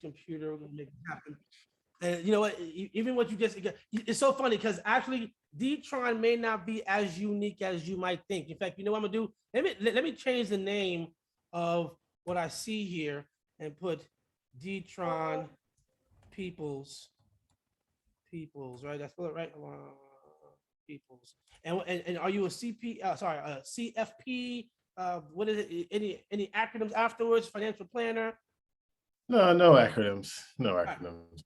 computer. We're gonna make it happen. And you know what? Even what you just, it's so funny because actually Detron may not be as unique as you might think. In fact, you know what I'm gonna do? Let me change the name of what I see here and put Detron Peoples, right? That's it, right? Peoples. And are you a CFP? What is it? Any acronyms afterwards? Financial planner? No acronyms. No acronyms.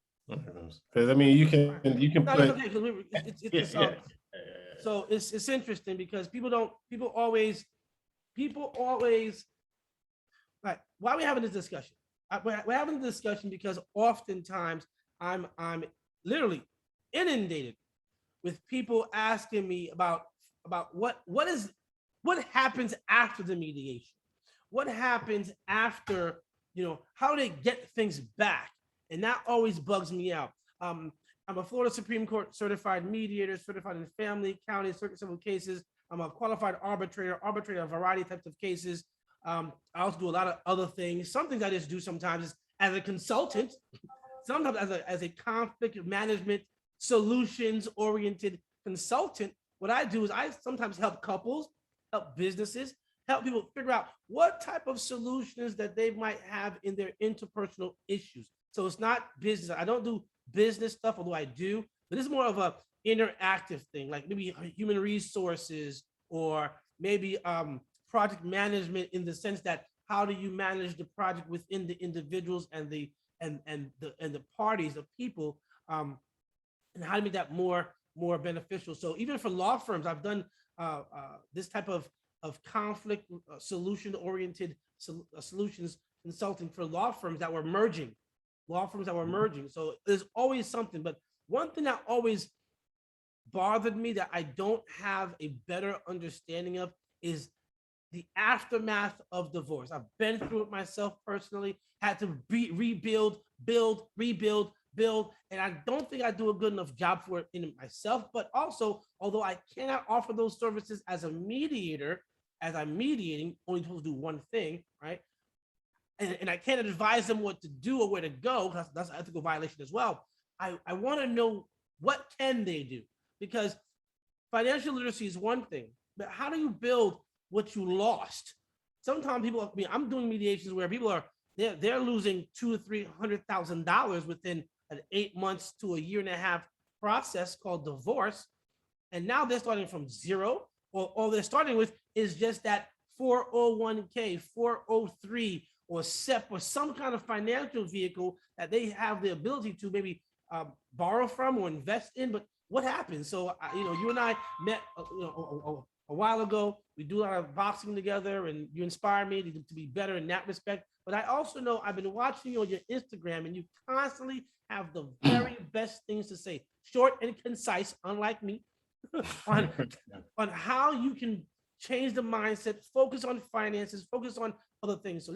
Because I mean, you can No, put. that's okay, because so it's interesting because people always like, why are we having this discussion? We're having this discussion because oftentimes I'm literally inundated with people asking me about what happens after the mediation, what happens after, how they get things back, and that always bugs me out. I'm a Florida Supreme Court certified mediator, certified in family, county, circuit civil cases. I'm a qualified arbitrator a variety of types of cases. I also do a lot of other things. Some things I just do sometimes is as a consultant, sometimes as a conflict management solutions oriented consultant. What I do is I sometimes help couples, help businesses, help people figure out what type of solutions that they might have in their interpersonal issues. So it's not business. I don't do business stuff, although I do, but this is more of a interactive thing, like maybe human resources or maybe project management, in the sense that how do you manage the project within the individuals and the parties of people, and how to make that more beneficial. So even for law firms, I've done this type of conflict solution oriented solutions consulting for law firms that were merging. So there's always something. But one thing that always bothered me that I don't have a better understanding of is the aftermath of divorce. I've been through it myself personally, had to rebuild, build, and I don't think I do a good enough job for it in myself. But also, although I cannot offer those services as a mediator, as I'm mediating, only supposed to do one thing, right? And I can't advise them what to do or where to go, because that's an ethical violation as well. I want to know, what can they do? Because financial literacy is one thing, but how do you build what you lost? Sometimes people, I'm doing mediations where people are they're losing $200,000 or $300,000 within an 8 months to a year and a half process called divorce, and now they're starting from zero, or all they're starting with is just that 401k, 403, or SEP, or some kind of financial vehicle that they have the ability to maybe borrow from or invest in. But what happens? So you and I met a while ago. We do a lot of boxing together, and you inspire me to be better in that respect. But I also know I've been watching you on your Instagram, and you constantly have the very best things to say, short and concise, unlike me, on how you can change the mindset, focus on finances, focus on other things. So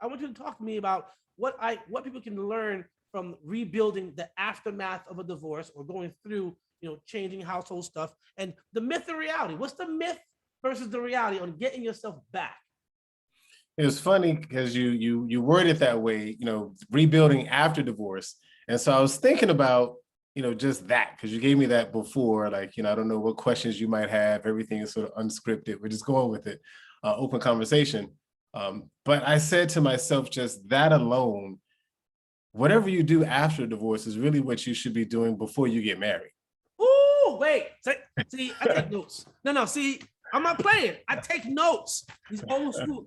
I want you to talk to me about what people can learn from rebuilding the aftermath of a divorce, or going through, changing household stuff, and the myth and reality. What's the myth versus the reality on getting yourself back? It was funny because you word it that way, rebuilding after divorce. And so I was thinking about, just that, because you gave me that before, like, I don't know what questions you might have. Everything is sort of unscripted. We're just going with it, open conversation. But I said to myself, just that alone, whatever you do after divorce is really what you should be doing before you get married. Ooh, wait. See, I take notes. No, see, I'm not playing. I take notes. These old school.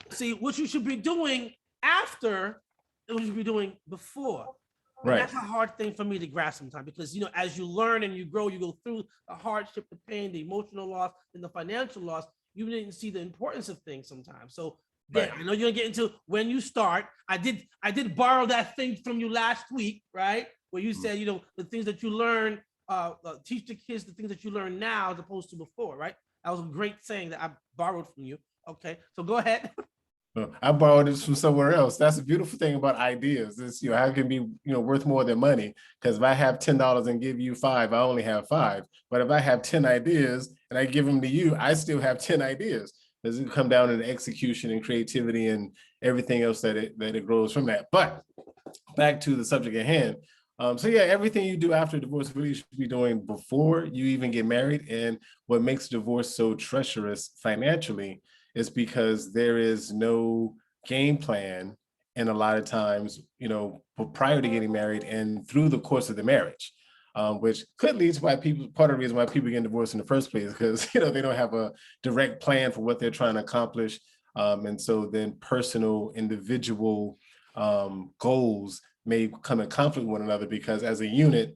See, what you should be doing after, what you should be doing before. And right. That's a hard thing for me to grasp sometimes, because, as you learn and you grow, you go through the hardship, the pain, the emotional loss, and the financial loss. You didn't see the importance of things sometimes. So right. I know you're gonna get into when you start. I did borrow that thing from you last week, right? Where you said, the things that you learn, teach the kids the things that you learn now as opposed to before, right? That was a great saying that I borrowed from you. Okay, so go ahead. I borrowed this from somewhere else. That's the beautiful thing about ideas. Is how it can be worth more than money. Because if I have $10 and give you $5, I only have $5. But if I have 10 ideas and I give them to you, I still have 10 ideas. Does it come down to the execution and creativity and everything else that it grows from that? But back to the subject at hand. So yeah, everything you do after divorce really should be doing before you even get married. And what makes divorce so treacherous financially is because there is no game plan. And a lot of times, prior to getting married and through the course of the marriage, which could lead to part of the reason why people get divorced in the first place, because, they don't have a direct plan for what they're trying to accomplish. And so then personal, individual goals may come in conflict with one another, because as a unit,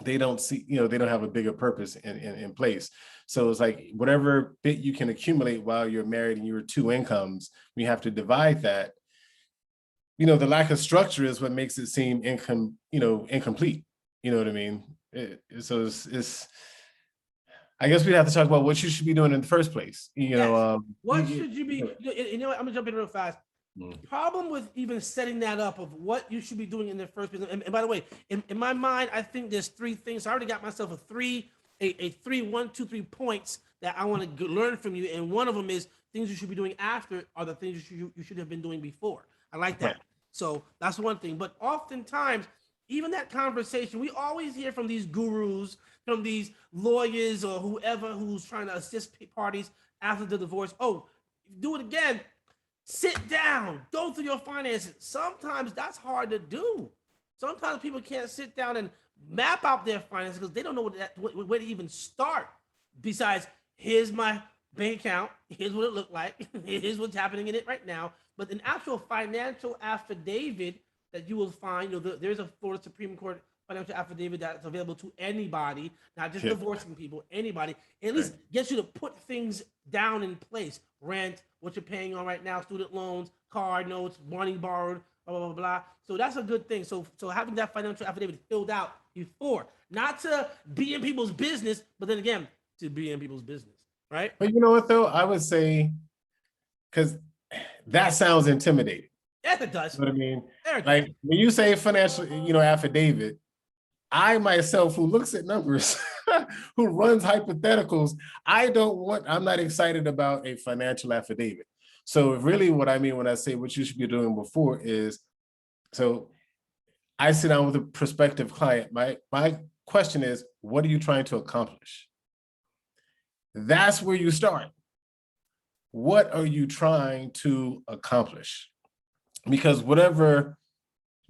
they don't see, they don't have a bigger purpose in place. So it's like whatever bit you can accumulate while you're married and your two incomes, we have to divide that. The lack of structure is what makes it seem incomplete. You know what I mean? So it's I guess we'd have to talk about what you should be doing in the first place. What should you be? You know what? I'm gonna jump in real fast. The problem with even setting that up of what you should be doing in the first place. And by the way, in my mind, I think there's three things. I already got myself a 1, 2, 3 points that I want to learn from you. And one of them is things you should be doing after are the things you should have been doing before. I like that. Right. So that's one thing. But oftentimes, even that conversation, we always hear from these gurus, from these lawyers or whoever who's trying to assist parties after the divorce. Oh, do it again. Sit down. Go through your finances. Sometimes that's hard to do. Sometimes people can't sit down and map out their finances because they don't know where to even start. Besides, here's my bank account. Here's what it looked like. Here's what's happening in it right now. But an actual financial affidavit that you will find, there's a Florida Supreme Court financial affidavit that's available to anybody, not just divorcing people, anybody. At least gets you to put things down in place. Rent, what you're paying on right now, student loans, car notes, money borrowed, blah, blah, blah, blah. So that's a good thing. So having that financial affidavit filled out before, not to be in people's business, but then again, to be in people's business, right? But you know what, though? I would say, because that sounds intimidating. Yes, it does. You know what I mean? Like when you say financial, affidavit, I myself, who looks at numbers, who runs hypotheticals, I'm not excited about a financial affidavit. So really what I mean when I say what you should be doing before is, so I sit down with a prospective client. My question is, what are you trying to accomplish? That's where you start. What are you trying to accomplish? Because whatever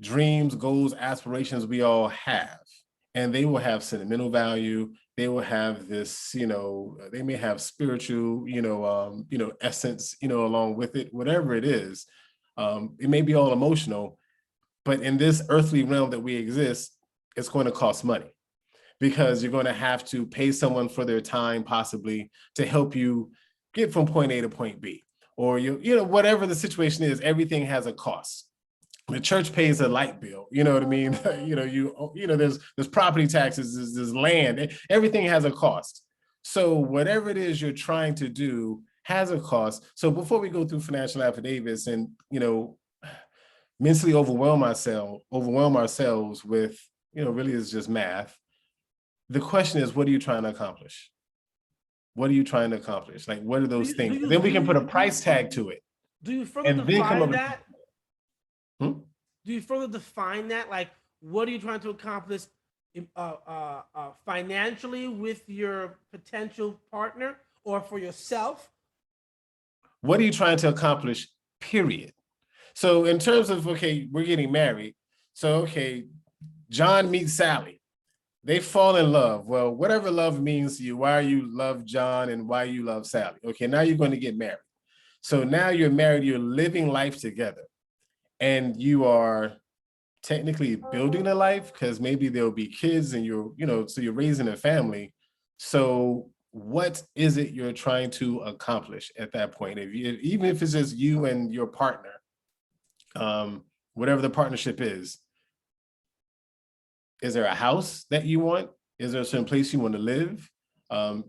dreams, goals, aspirations we all have, and they will have sentimental value, they will have this, they may have spiritual, essence, along with it, whatever it is. It may be all emotional, but in this earthly realm that we exist, it's going to cost money, because you're going to have to pay someone for their time, possibly, to help you get from point A to point B, or whatever the situation is. Everything has a cost. The church pays a light bill, you know what I mean? There's property taxes, there's land, everything has a cost. So whatever it is you're trying to do has a cost. So before we go through financial affidavits and, mentally overwhelm ourselves with, really is just math. The question is, what are you trying to accomplish? What are you trying to accomplish? Like, what are those things? Then we can put a price tag to it. Do you further define that? Do you further define that? Like, what are you trying to accomplish financially with your potential partner or for yourself? What are you trying to accomplish, period? So in terms of, okay, we're getting married. So, okay, John meets Sally. They fall in love. Well, whatever love means to you, why you love John and why you love Sally. Okay, now you're going to get married. So now you're married, you're living life together. And you are technically building a life, because maybe there'll be kids and so you're raising a family. So what is it you're trying to accomplish at that point? Even if it's just you and your partner, whatever the partnership is there a house that you want? Is there a certain place you want to live?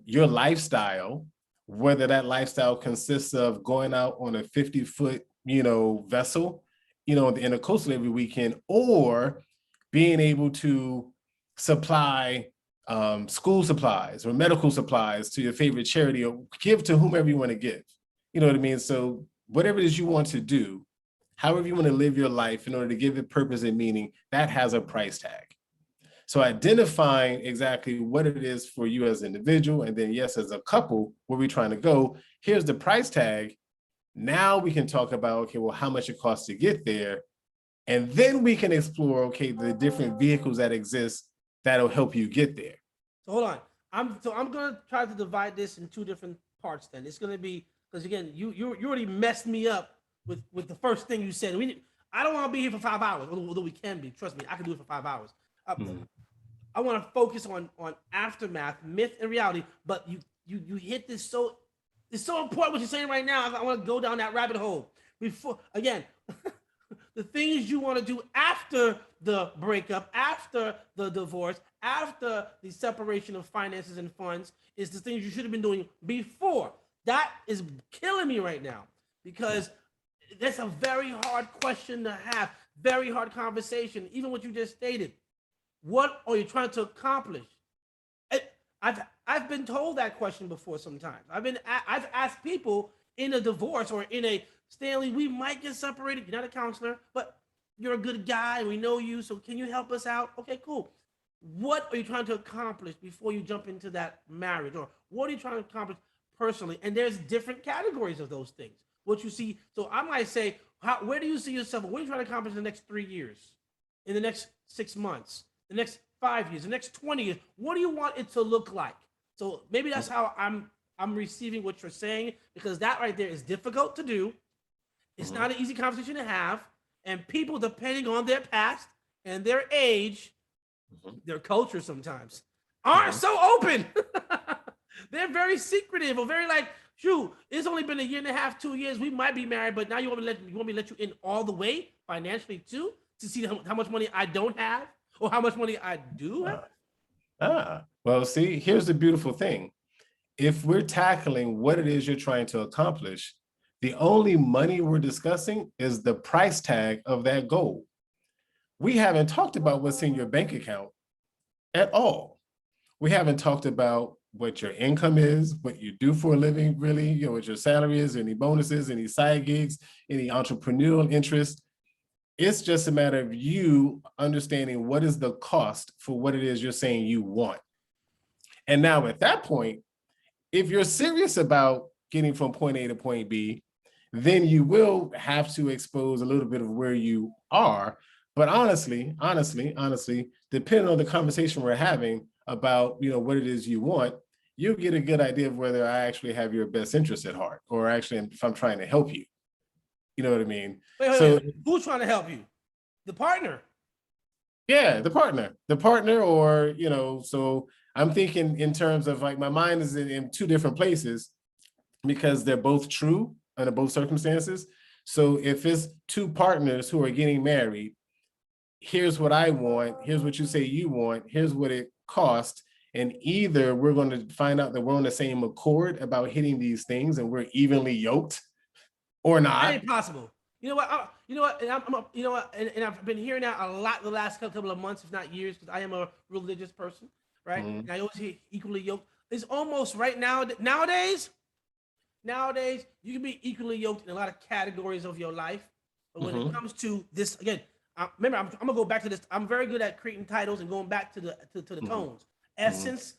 Your lifestyle, whether that lifestyle consists of going out on a 50-foot, vessel, in the intercoastal every weekend, or being able to supply school supplies or medical supplies to your favorite charity, or give to whomever you want to give. You know what I mean? So whatever it is you want to do however you want to live your life in order to give it purpose and meaning, that has a price tag. So identifying exactly what it is for you as an individual, and then yes, as a couple, where we're trying to go, here's the price tag. Now we can talk about, okay, well, how much it costs to get there. And then we can explore, okay, the different vehicles that exist that'll help you get there. So hold on. I'm gonna try to divide this in two different parts. Then it's gonna be, because again, you already messed me up with the first thing you said. I don't want to be here for 5 hours, although we can be. Trust me, I can do it for 5 hours. I want to focus on aftermath, myth, and reality. But you hit this so it's so important what you're saying right now. I want to go down that rabbit hole. Before again, the things you want to do after the breakup, after the divorce, after the separation of finances and funds is the things you should have been doing before. That is killing me right now, because that's a very hard question to have, very hard conversation. Even what you just stated. What are you trying to accomplish? I've been told that question before. Sometimes I've asked people in a divorce or in a Stanley, we might get separated. You're not a counselor, but you're a good guy. We know you, so can you help us out? Okay, cool. What are you trying to accomplish before you jump into that marriage, or what are you trying to accomplish personally? And there's different categories of those things. What you see, so I might say, where do you see yourself? What are you trying to accomplish in the next 3 years, in the next 6 months, the next 5 years, the next 20 years? What do you want it to look like? So maybe that's how I'm receiving what you're saying, because that right there is difficult to do. It's not an easy conversation to have, and people, depending on their past and their age, their culture sometimes aren't so open. They're very secretive, or very like, shoot, it's only been 1.5 years, 2 years. We might be married, but now you want me to let you in all the way financially too, to see how much money I don't have or how much money I do have. Well, see, here's the beautiful thing. If we're tackling what it is you're trying to accomplish, the only money we're discussing is the price tag of that goal. We haven't talked about what's in your bank account at all. We haven't talked about what your income is, what you do for a living, really, what your salary is, any bonuses, any side gigs, any entrepreneurial interest. It's just a matter of you understanding what is the cost for what it is you're saying you want. And now at that point, if you're serious about getting from point A to point B, then you will have to expose a little bit of where you are. But honestly, depending on the conversation we're having about, what it is you want, you'll get a good idea of whether I actually have your best interest at heart, or actually if I'm trying to help you. You know what I mean? Wait. Who's trying to help you? The partner. Yeah, the partner, or, so I'm thinking in terms of, like, my mind is in two different places, because they're both true under both circumstances. So if it's two partners who are getting married, here's what I want, here's what you say you want, here's what it costs. And either we're going to find out that we're on the same accord about hitting these things and we're evenly yoked, or not. That ain't possible. You know what? And I've been hearing that a lot the last couple of months, if not years, because I am a religious person, right? And I always hear equally yoked. It's almost right now, nowadays, you can be equally yoked in a lot of categories of your life. But when it comes to this, again, remember, I'm gonna go back to this. I'm very good at creating titles and going back to the tones. Essence,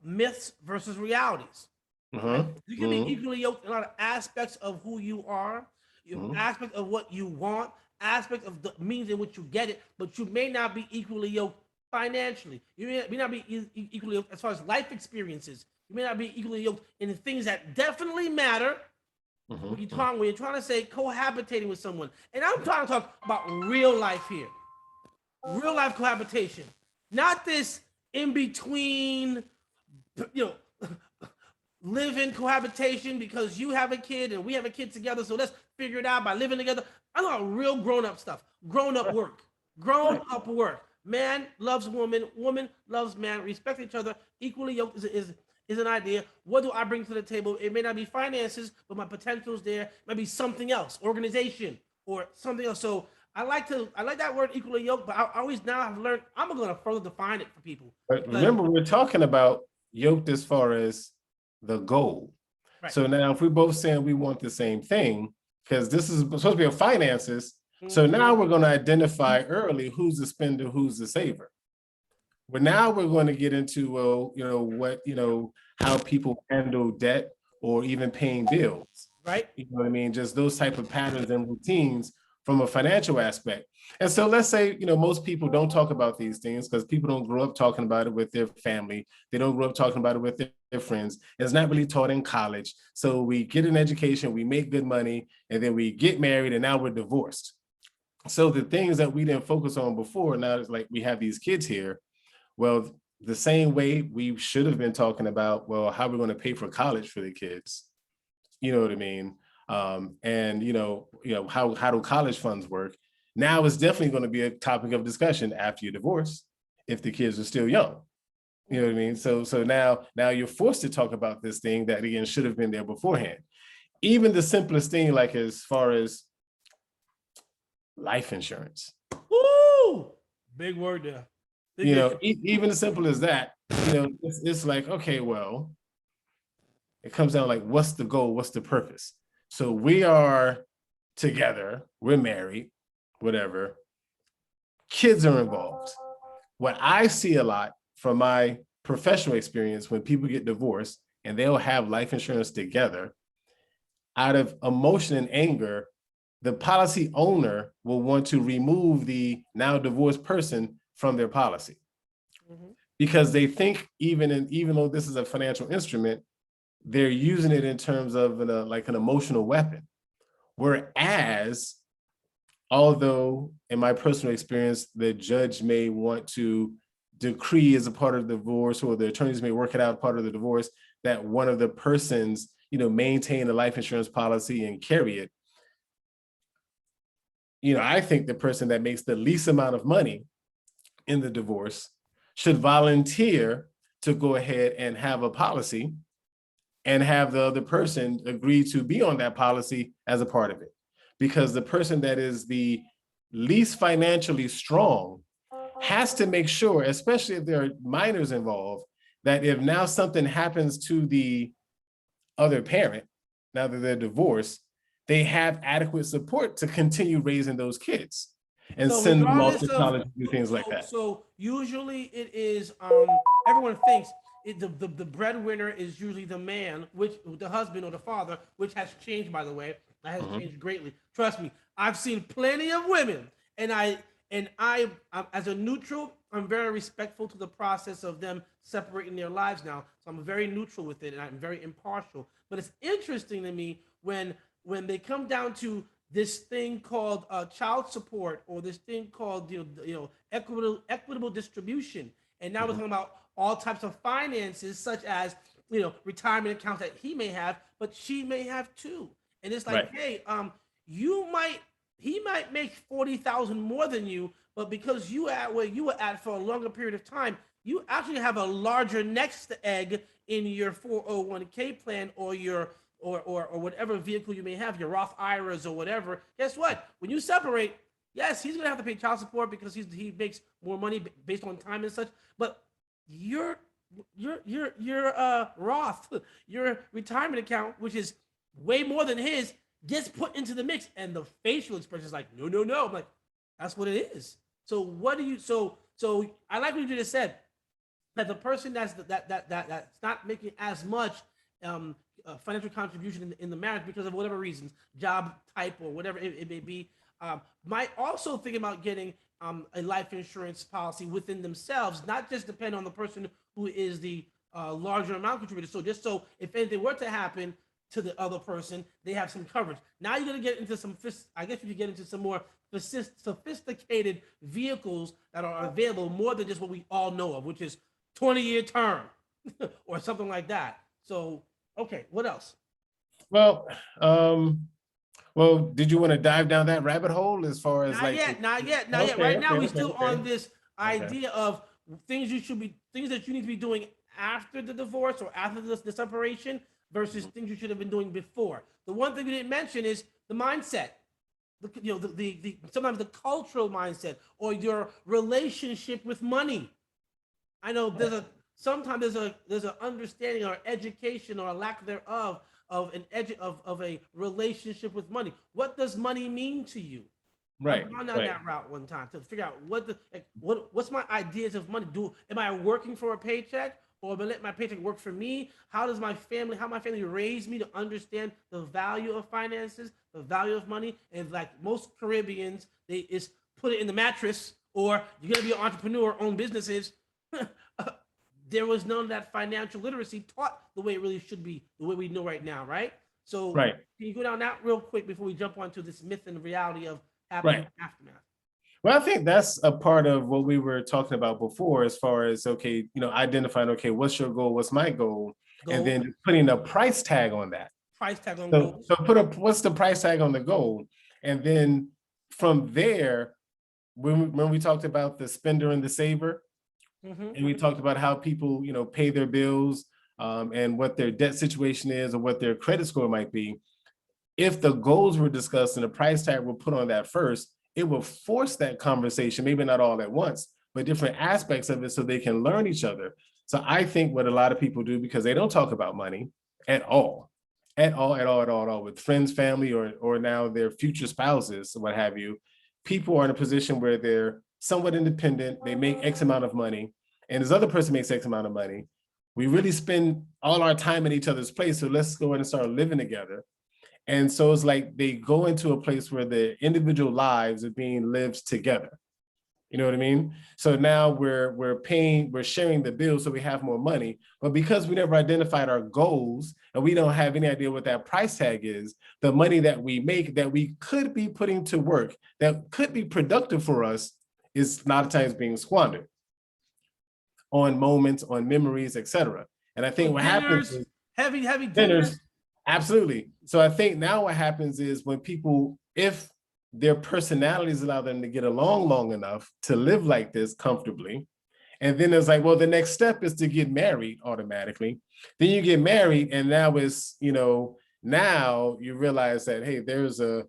myths versus realities. Right? You can be equally yoked in a lot of aspects of who you are, aspect of what you want, aspect of the means in which you get it, but you may not be equally yoked financially. You may not be equally yoked as far as life experiences. You may not be equally yoked in the things that definitely matter. When you're trying to say cohabitating with someone, and I'm trying to talk about real life here, real life cohabitation, not this in between, live-in cohabitation because you have a kid and we have a kid together, so let's figure it out by living together. I know real grown-up stuff, grown-up work. Man loves woman, woman loves man, respect each other, equally yoked is an idea. What do I bring to the table? It may not be finances, but my potential's there. It might be something else, organization or something else. So I like that word equally yoked, but I always now have learned I'm going to further define it for people. But remember, we're talking about yoked as far as the goal. Right. So now if we're both saying we want the same thing, because this is supposed to be a finances. So now we're going to identify early who's the spender, who's the saver. But now we're going to get into, well, how people handle debt or even paying bills. Right. You know what I mean? Just those type of patterns and routines from a financial aspect. And so let's say, most people don't talk about these things because people don't grow up talking about it with their family. They don't grow up talking about it with their friends. It's not really taught in college. So we get an education, we make good money, and then we get married, and now we're divorced. So the things that we didn't focus on before, now it's like we have these kids here. Well, the same way we should have been talking about, well, how we're going to pay for college for the kids. You know what I mean? And how do college funds work? Now it's definitely going to be a topic of discussion after your divorce, if the kids are still young. You know what I mean? So now you're forced to talk about this thing that again should have been there beforehand. Even the simplest thing, like as far as life insurance. Woo! Big word there. Even as simple as that, it's like, okay, well, it comes down like, what's the goal? What's the purpose? So we are together, we're married, whatever. Kids are involved. What I see a lot from my professional experience, when people get divorced and they'll have life insurance together, out of emotion and anger, the policy owner will want to remove the now divorced person from their policy. Because they think even though this is a financial instrument, they're using it in terms of an emotional weapon. Whereas, although in my personal experience, the judge may want to decree as a part of the divorce, or the attorneys may work it out part of the divorce, that one of the persons, maintain a life insurance policy and carry it. I think the person that makes the least amount of money in the divorce should volunteer to go ahead and have a policy and have the other person agree to be on that policy as a part of it. Because the person that is the least financially strong has to make sure, especially if there are minors involved, that if now something happens to the other parent, now that they're divorced, they have adequate support to continue raising those kids and send them off to college and do things like that. So usually it is, everyone thinks the breadwinner is usually the man, which the husband or the father, which has changed, by the way. That has changed greatly. Trust me, I've seen plenty of women, and I as a neutral, I'm very respectful to the process of them separating their lives now. So I'm very neutral with it, and I'm very impartial. But it's interesting to me when they come down to this thing called child support, or this thing called equitable distribution, and now we're talking about all types of finances, such as retirement accounts that he may have, but she may have too. And it's like, hey, he might make 40,000 more than you, but because you at where you were at for a longer period of time, you actually have a larger next egg in your 401k plan, or your or whatever vehicle you may have, your Roth IRAs or whatever. Guess what? When you separate, yes, he's gonna have to pay child support because he makes more money based on time and such. But your Roth, your retirement account, which is way more than his, gets put into the mix, and the facial expression is like, no. I'm like, that's what it is. So what do you? So I like what you just said, that the person that's not making as much financial contribution in the marriage because of whatever reasons, job type or whatever it may be, might also think about getting a life insurance policy within themselves, not just depend on the person who is the larger amount contributor. So just so if anything were to happen to the other person, they have some coverage. Now you're going to get into I guess you could get into some more sophisticated vehicles that are available, more than just what we all know of, which is 20-year term or something like that. So, okay, what else? Well, did you want to dive down that rabbit hole as far as not yet. Right now, we're still on this idea of things that you need to be doing after the divorce or after the separation versus things you should have been doing before. The one thing we didn't mention is the mindset. Sometimes the cultural mindset, or your relationship with money. I know sometimes there's an understanding or education or a lack thereof of of a relationship with money. What does money mean to you? Right. I've gone down Right. that route one time to figure out what's my ideas of money. Am I working for a paycheck, or am I let my paycheck work for me? How my family raised me to understand the value of finances, the value of money, and like most Caribbeans, they is put it in the mattress, or you're gonna be an entrepreneur, own businesses. There was none of that financial literacy taught the way it really should be, the way we know right now, right? So Right. can you go down that real quick before we jump onto this myth and reality of happening Right. aftermath? Well, I think that's a part of what we were talking about before, as far as, okay, identifying, okay, what's your goal, what's my goal, and Goals, then putting a price tag on that. price tag on So, goals. so what's the price tag on the goal, and then from there, when we talked about the spender and the saver, Mm-hmm. and we talked about how people, pay their bills, and what their debt situation is, or what their credit score might be. If the goals were discussed and the price tag were put on that first, it will force that conversation, maybe not all at once, but different aspects of it, so they can learn each other. So I think what a lot of people do, because they don't talk about money at all, with friends, family, or now their future spouses, what have you, people are in a position where they're somewhat independent, they make X amount of money, and this other person makes X amount of money. We really spend all our time in each other's place, so let's go ahead and start living together. And so it's like they go into a place where the individual lives are being lived together. You know what I mean? So now we're sharing the bill, so we have more money. But because we never identified our goals and we don't have any idea what that price tag is, the money that we make, that we could be putting to work, that could be productive for us, is a lot of times being squandered on moments, on memories, etc. And I think what happens Dinners, is heavy dinners. dinners. Absolutely. So I think now what happens is, when people, if their personalities allow them to get along long enough to live like this comfortably, and then it's like, well, the next step is to get married automatically. Then you get married, and now now you realize that, hey, there's a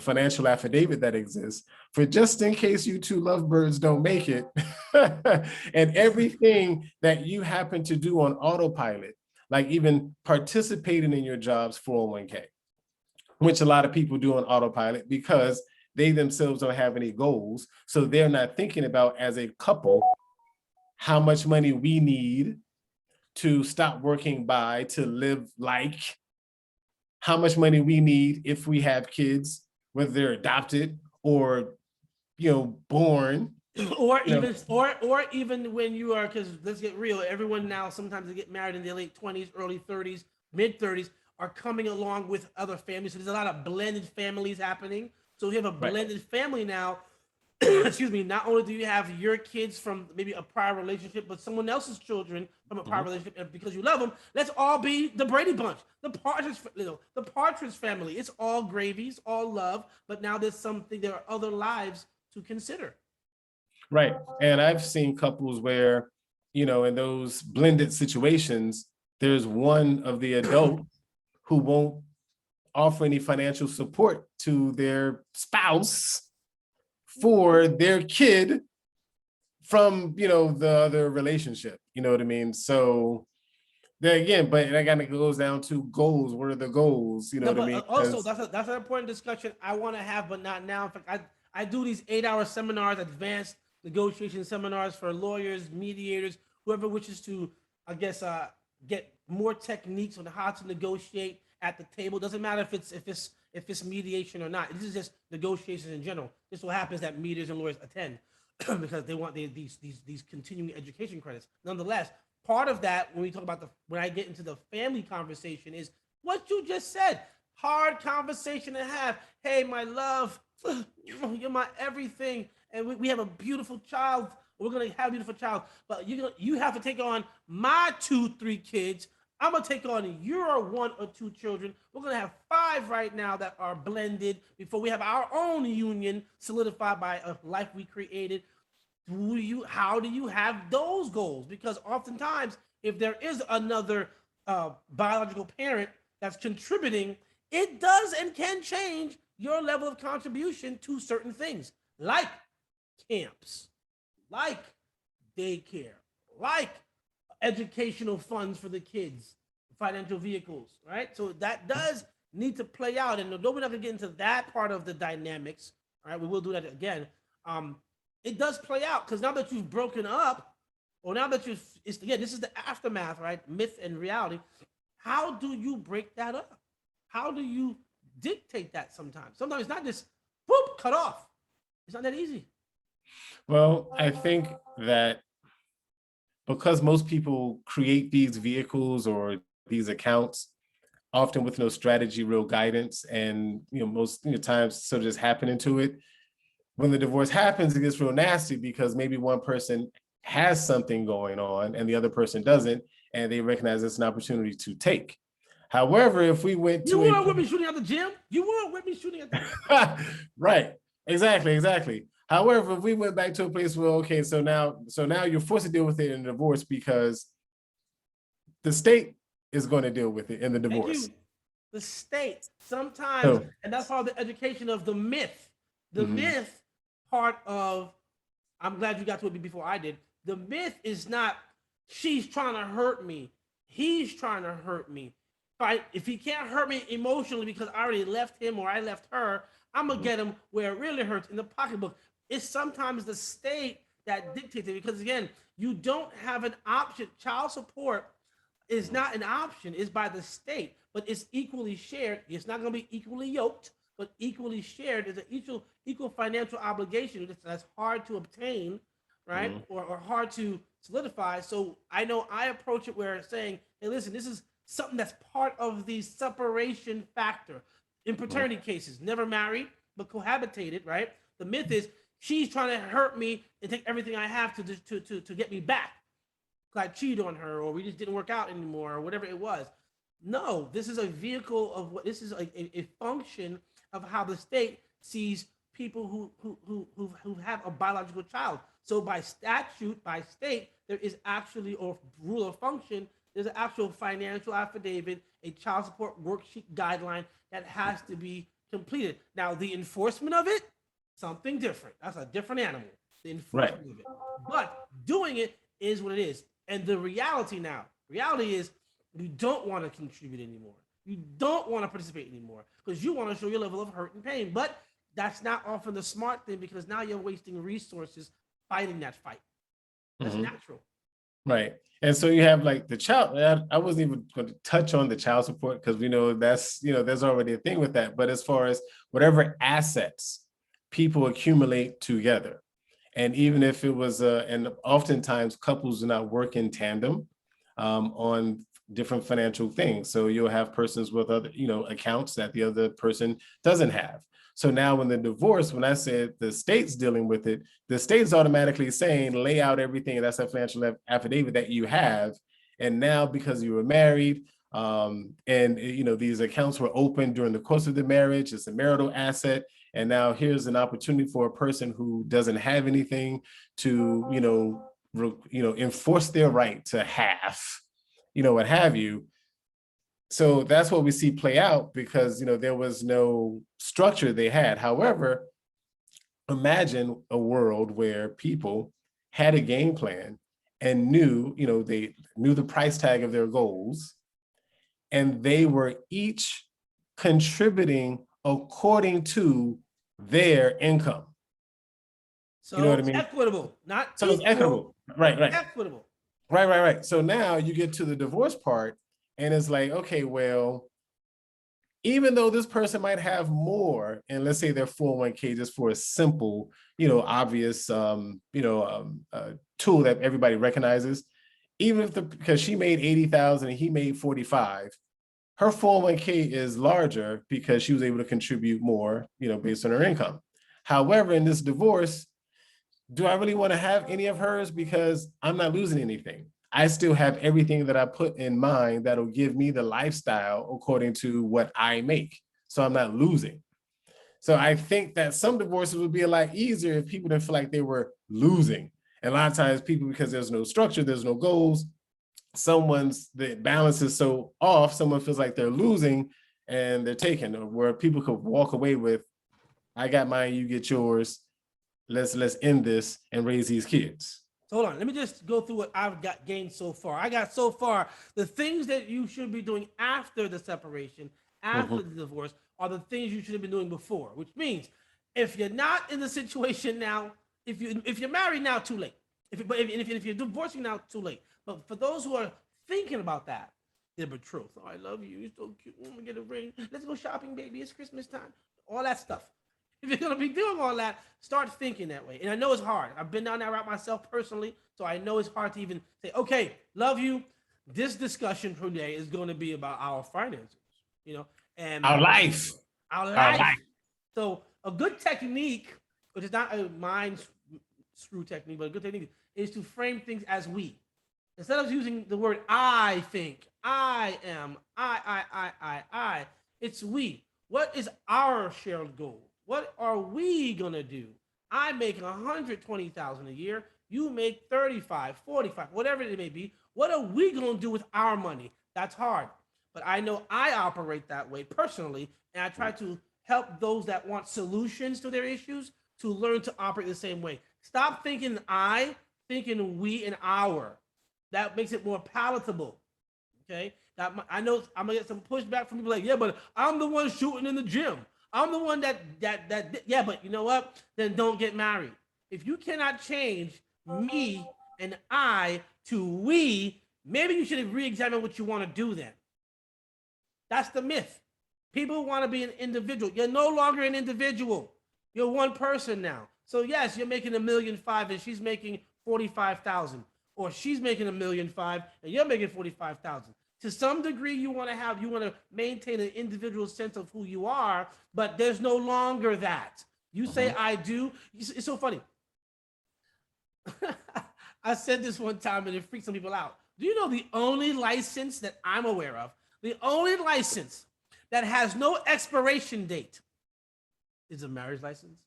financial affidavit that exists for just in case you two lovebirds don't make it. And everything that you happen to do on autopilot, like even participating in your job's 401k, which a lot of people do on autopilot because they themselves don't have any goals. So they're not thinking about, as a couple, how much money we need to stop working by, to live like, how much money we need if we have kids, whether they're adopted or, born. or even when you are, because let's get real, everyone now, sometimes they get married in their late 20s, early 30s, mid 30s, are coming along with other families. So there's a lot of blended families happening. So you have a blended family now. Excuse me. Not only do you have your kids from maybe a prior relationship, but someone else's children from a prior relationship, and because you love them, let's all be the Brady Bunch, the Partridge family. It's all gravy, it's all love, but now there are other lives to consider. Right. And I've seen couples where, in those blended situations, there's one of the adults who won't offer any financial support to their spouse for their kid from, the other relationship. You know what I mean? So there again, but that kind of goes down to goals. What are the goals? You know No, what I but mean? also that's an important discussion I want to have, but not now. In fact, I do these 8-hour seminars, advanced negotiation seminars for lawyers, mediators, whoever wishes to, I guess, get more techniques on how to negotiate at the table. Doesn't matter if it's mediation or not. This is just negotiations in general. This what happens that mediators and lawyers attend because they want these continuing education credits. Nonetheless, part of that, when I get into the family conversation, is what you just said. Hard conversation to have. Hey, my love, you're my everything, and we have a beautiful child. We're gonna have a beautiful child, but you have to take on my 2-3 kids. I'm gonna take on your 1 or 2 children. We're gonna have 5 right now that are blended before we have our own union solidified by a life we created. How do you have those goals? Because oftentimes, if there is another biological parent that's contributing, it does and can change your level of contribution to certain things, like camps, like daycare, like educational funds for the kids, financial vehicles, right? So that does need to play out. And though we're not gonna get into that part of the dynamics, all right, we will do that again. It does play out because now that you've broken up, or now that again, this is the aftermath, right? Myth and reality. How do you break that up? How do you dictate that sometimes? Sometimes it's not just whoop, cut off. It's not that easy. Well, I think that because most people create these vehicles or these accounts, often with no strategy, real guidance, and most times sort of just happen into it. When the divorce happens, it gets real nasty because maybe one person has something going on and the other person doesn't, and they recognize it's an opportunity to take. However, if we went You weren't with me shooting at the gym. You weren't with me shooting at the gym. Right. Exactly. However, if we went back to a place where, okay, so now you're forced to deal with it in a divorce because the state is going to deal with it in the divorce. Thank you. The state sometimes, So, and that's part of the education of the myth. The myth part of, I'm glad you got to it before I did. The myth is not she's trying to hurt me. He's trying to hurt me. If he can't hurt me emotionally because I already left him or I left her, I'm gonna get him where it really hurts, in the pocketbook. It's sometimes the state that dictates it because again, you don't have an option. Child support is not an option, it's by the state, but it's equally shared. It's not going to be equally yoked, but equally shared. There's an equal financial obligation that's hard to obtain, right? Or hard to solidify. So I know I approach it where saying, hey, listen, this is something that's part of the separation factor. In paternity cases, never married, but cohabitated, right? The myth is she's trying to hurt me and take everything I have to get me back. I cheated on her, or we just didn't work out anymore, or whatever it was. No, this is a vehicle of what this is a function of how the state sees people who have a biological child. So by statute, by state, there is actually, or rule of function, there's an actual financial affidavit, a child support worksheet guideline that has to be completed. Now, the enforcement of it, something different. That's a different animal. The enforcement of it. But doing it is what it is. And the reality is you don't want to contribute anymore. You don't want to participate anymore because you want to show your level of hurt and pain. But that's not often the smart thing because now you're wasting resources fighting that fight. That's natural. Right. And so you have like the child, I wasn't even going to touch on the child support because we know that's, there's already a thing with that. But as far as whatever assets people accumulate together, and even if it was, and oftentimes couples do not work in tandem on different financial things. So you'll have persons with other, accounts that the other person doesn't have. So now when the divorce, when I said the state's dealing with it, the state's automatically saying, lay out everything. That's a financial affidavit that you have. And now because you were married, and these accounts were open during the course of the marriage, it's a marital asset. And now here's an opportunity for a person who doesn't have anything to, enforce their right to half, what have you. So that's what we see play out because, there was no structure they had. However, imagine a world where people had a game plan and knew, they knew the price tag of their goals, and they were each contributing according to their income. So you know what I mean? Equitable, not so it's equitable. Right. Equitable. Right. So now you get to the divorce part and it's like, okay, well, even though this person might have more, and let's say their 401k just for a simple, obvious, tool that everybody recognizes, even if because she made 80,000 and he made 45, her 401k is larger because she was able to contribute more, based on her income. However, in this divorce, do I really want to have any of hers because I'm not losing anything? I still have everything that I put in mind that'll give me the lifestyle according to what I make. So I'm not losing. So I think that some divorces would be a lot easier if people didn't feel like they were losing. And a lot of times people, because there's no structure, there's no goals, the balance is so off, someone feels like they're losing and they're taking, where people could walk away with, I got mine, you get yours. Let's end this and raise these kids. hold on. Let me just go through what I've got gained so far. I got so far the things that you should be doing after the separation, after the divorce, are the things you should have been doing before. Which means, if you're not in the situation now, if you're married now, too late. If you're divorcing now, too late. But for those who are thinking about that, they're betrothed. Oh, I love you. You're so cute. I'm gonna get a ring. Let's go shopping, baby. It's Christmas time. All that stuff. If you're gonna be doing all that, start thinking that way. And I know it's hard. I've been down that route myself personally, so I know it's hard to even say, okay, love you. This discussion today is going to be about our finances, and Our life. Our Our life. life. So a good technique, which is not a mind screw technique, but a good technique, is to frame things as we. Instead of using the word I think, I am, I, it's we. What is our shared goal? What are we gonna do? I make $120,000 a year. You make 35, 45, whatever it may be. What are we gonna do with our money? That's hard. But I know I operate that way personally, and I try to help those that want solutions to their issues to learn to operate the same way. Stop thinking I, thinking we and our. That makes it more palatable. Okay. I know I'm gonna get some pushback from people like, yeah, but I'm the one shooting in the gym. I'm the one that yeah, but you know what? Then don't get married. If you cannot change me and I to we, maybe you should re-examine what you want to do then. That's the myth. People want to be an individual. You're no longer an individual. You're one person now. So yes, you're making $1.5 million and she's making 45,000, or she's making $1.5 million and you're making 45,000. To some degree, you want to maintain an individual sense of who you are, but there's no longer that. You say I do. It's so funny. I said this one time and it freaked some people out. Do you know the only license that I'm aware of, the only license that has no expiration date is a marriage license?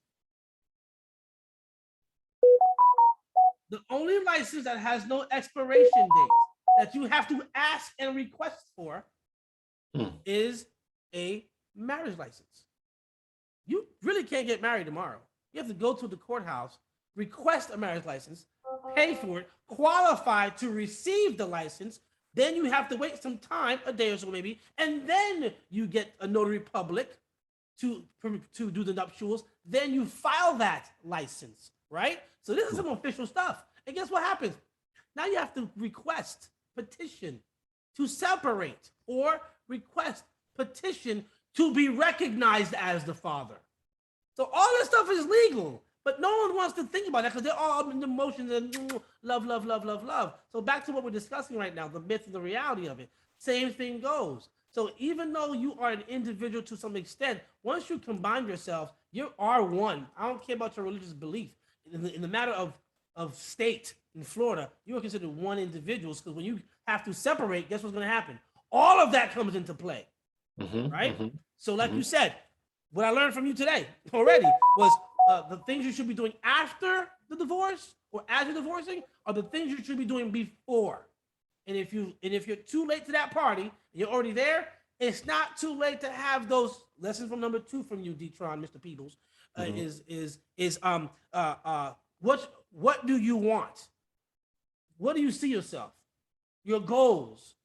The only license that has no expiration date that you have to ask and request for is a marriage license. You really can't get married tomorrow. You have to go to the courthouse, request a marriage license, pay for it, qualify to receive the license. Then you have to wait some time, a day or so maybe, and then you get a notary public to do the nuptials. Then you file that license, right? So this is some official stuff. And guess what happens? Now you have to request, petition to separate, or request, petition to be recognized as the father. So all this stuff is legal, but no one wants to think about that because they're all in the emotions and love, love, love, love, love. So back to what we're discussing right now, the myth and the reality of it. Same thing goes. So even though you are an individual to some extent, once you combine yourself, you are one. I don't care about your religious belief. In the matter of state in Florida, you are considered one individual, because when you have to separate, guess what's going to happen? All of that comes into play, right? So like you said, what I learned from you today already was the things you should be doing after the divorce or as you're divorcing are the things you should be doing before. And if you're too late to that party and you're already there, it's not too late to have those lessons from number 2 from you, D-Tron, Mr. Peebles. What do you want? What do you see yourself? Your goals.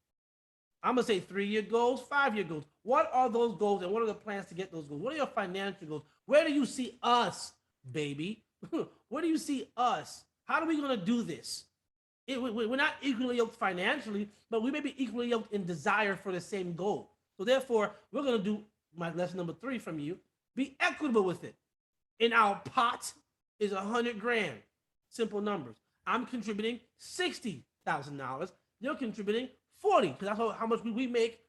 I'm gonna say 3-year goals, 5-year goals. What are those goals, and what are the plans to get those goals? What are your financial goals? Where do you see us, baby? Where do you see us? How are we gonna do this? We're not equally yoked financially, but we may be equally yoked in desire for the same goal. So therefore, we're gonna do my lesson number 3 from you. Be equitable with it. In our pot is $100,000. Simple numbers. I'm contributing $60,000. You're contributing 40, because that's how much we make,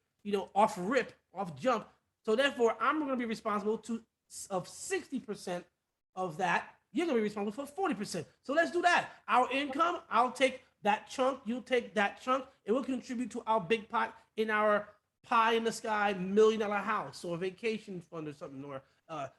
off rip, off jump. So therefore, I'm going to be responsible of 60% of that. You're going to be responsible for 40%. So let's do that. Our income, I'll take that chunk. You'll take that chunk. It will contribute to our big pot in our pie in the sky $1 million house, or a vacation fund or something, or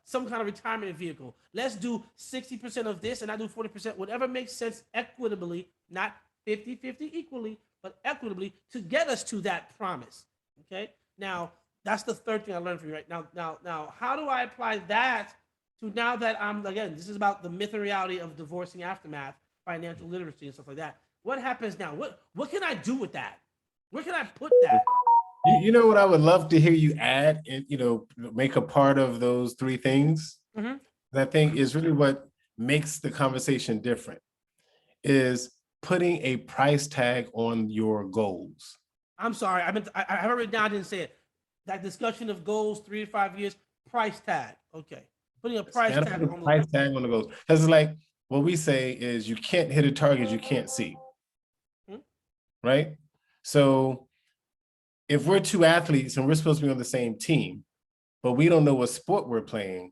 some kind of retirement vehicle. Let's do 60% of this and I do 40%, whatever makes sense equitably, not 50-50 equally, but equitably, to get us to that promise. Okay. Now that's the third thing I learned from you right now. Now, how do I apply that to now that this is about the myth and reality of divorcing aftermath. financial literacy and stuff like that. What happens now? What can I do with that? Where can I put that? You know what I would love to hear you add and, make a part of those three things Mm-hmm. that I think is really what makes the conversation different, is putting a price tag on your goals. I'm sorry. I heard it down. I didn't say it. That discussion of goals, 3 to 5 years, price tag. Okay. Putting a price tag on the price tag on the goals. Because it's like what we say is you can't hit a target you can't see. Hmm? Right? So if we're two athletes and we're supposed to be on the same team, but we don't know what sport we're playing,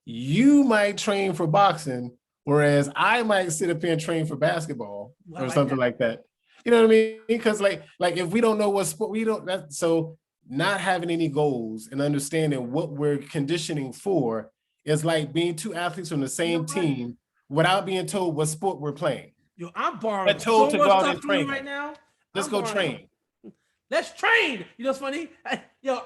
you might train for boxing, whereas I might sit up here and train for basketball or something like that. You know what I mean? Because like if we don't know what sport, we don't, so not having any goals and understanding what we're conditioning for is like being two athletes from the same team without being told what sport we're playing. Yo, I'm borrowing told so to go much out stuff and from you train. right now. Let's go train. Let's train. You know what's funny? Yo,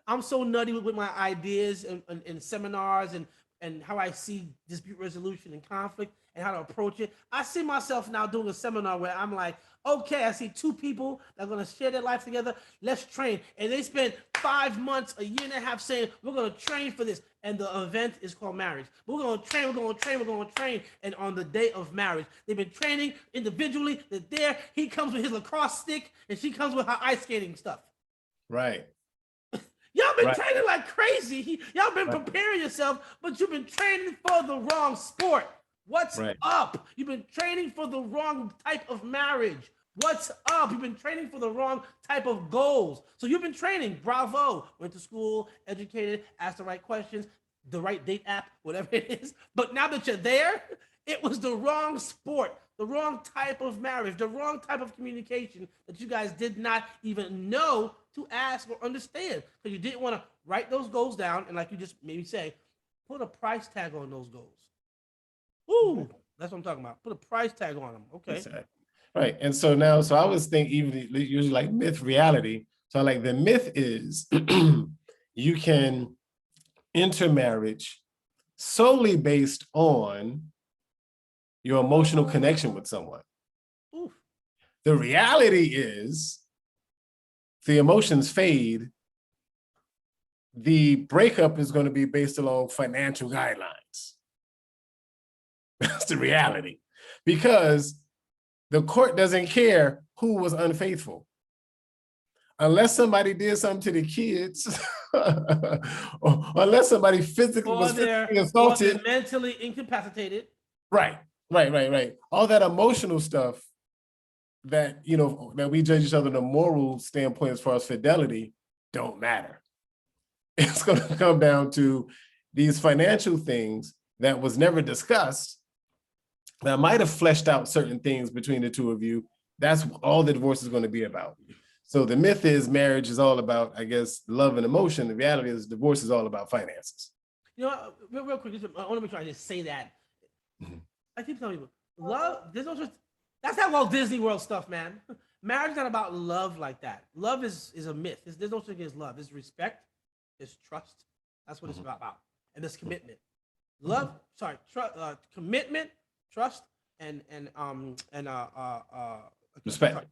I'm so nutty with my ideas and seminars and how I see dispute resolution and conflict and how to approach it. I see myself now doing a seminar where I'm like, okay, I see two people that are going to share their life together. Let's train. And they spend 5 months, a year and a half saying, we're going to train for this. And the event is called marriage. But we're going to train, we're going to train, we're going to train. And on the day of marriage, they've been training individually. They're there. He comes with his lacrosse stick and she comes with her ice skating stuff. Right. Y'all been training like crazy. Y'all been preparing yourself, but you've been training for the wrong sport. What's up? You've been training for the wrong type of marriage. What's up? You've been training for the wrong type of goals. So you've been training. Bravo. Went to school, educated, asked the right questions, the right date app, whatever it is. But now that you're there, it was the wrong sport, the wrong type of marriage, the wrong type of communication that you guys did not even know to ask or understand, because you didn't want to write those goals down and, like you just maybe say, put a price tag on those goals. Ooh, that's what I'm talking about. Put a price tag on them. Okay. Right. And so now, so I was thinking even usually like myth, reality. So like the myth is you can enter marriage solely based on your emotional connection with someone. Oof. The reality is the emotions fade. The breakup is going to be based along financial guidelines. That's the reality, because the court doesn't care who was unfaithful. Unless somebody did something to the kids, or unless somebody physically was physically assaulted. Or mentally incapacitated. Right. All that emotional stuff that, that we judge each other in a moral standpoint as far as fidelity don't matter. It's going to come down to these financial things that was never discussed, that might have fleshed out certain things between the two of you. That's all the divorce is going to be about. So the myth is marriage is all about, I guess, love and emotion. The reality is divorce is all about finances. You know, real quick, I want to make sure I just say that. I keep telling people, love, that's that Walt Disney World stuff, man. Marriage is not about love like that. Love is a myth. There's no such thing as love. It's respect, it's trust. That's what it's about. And it's commitment. Commitment, trust, and respect.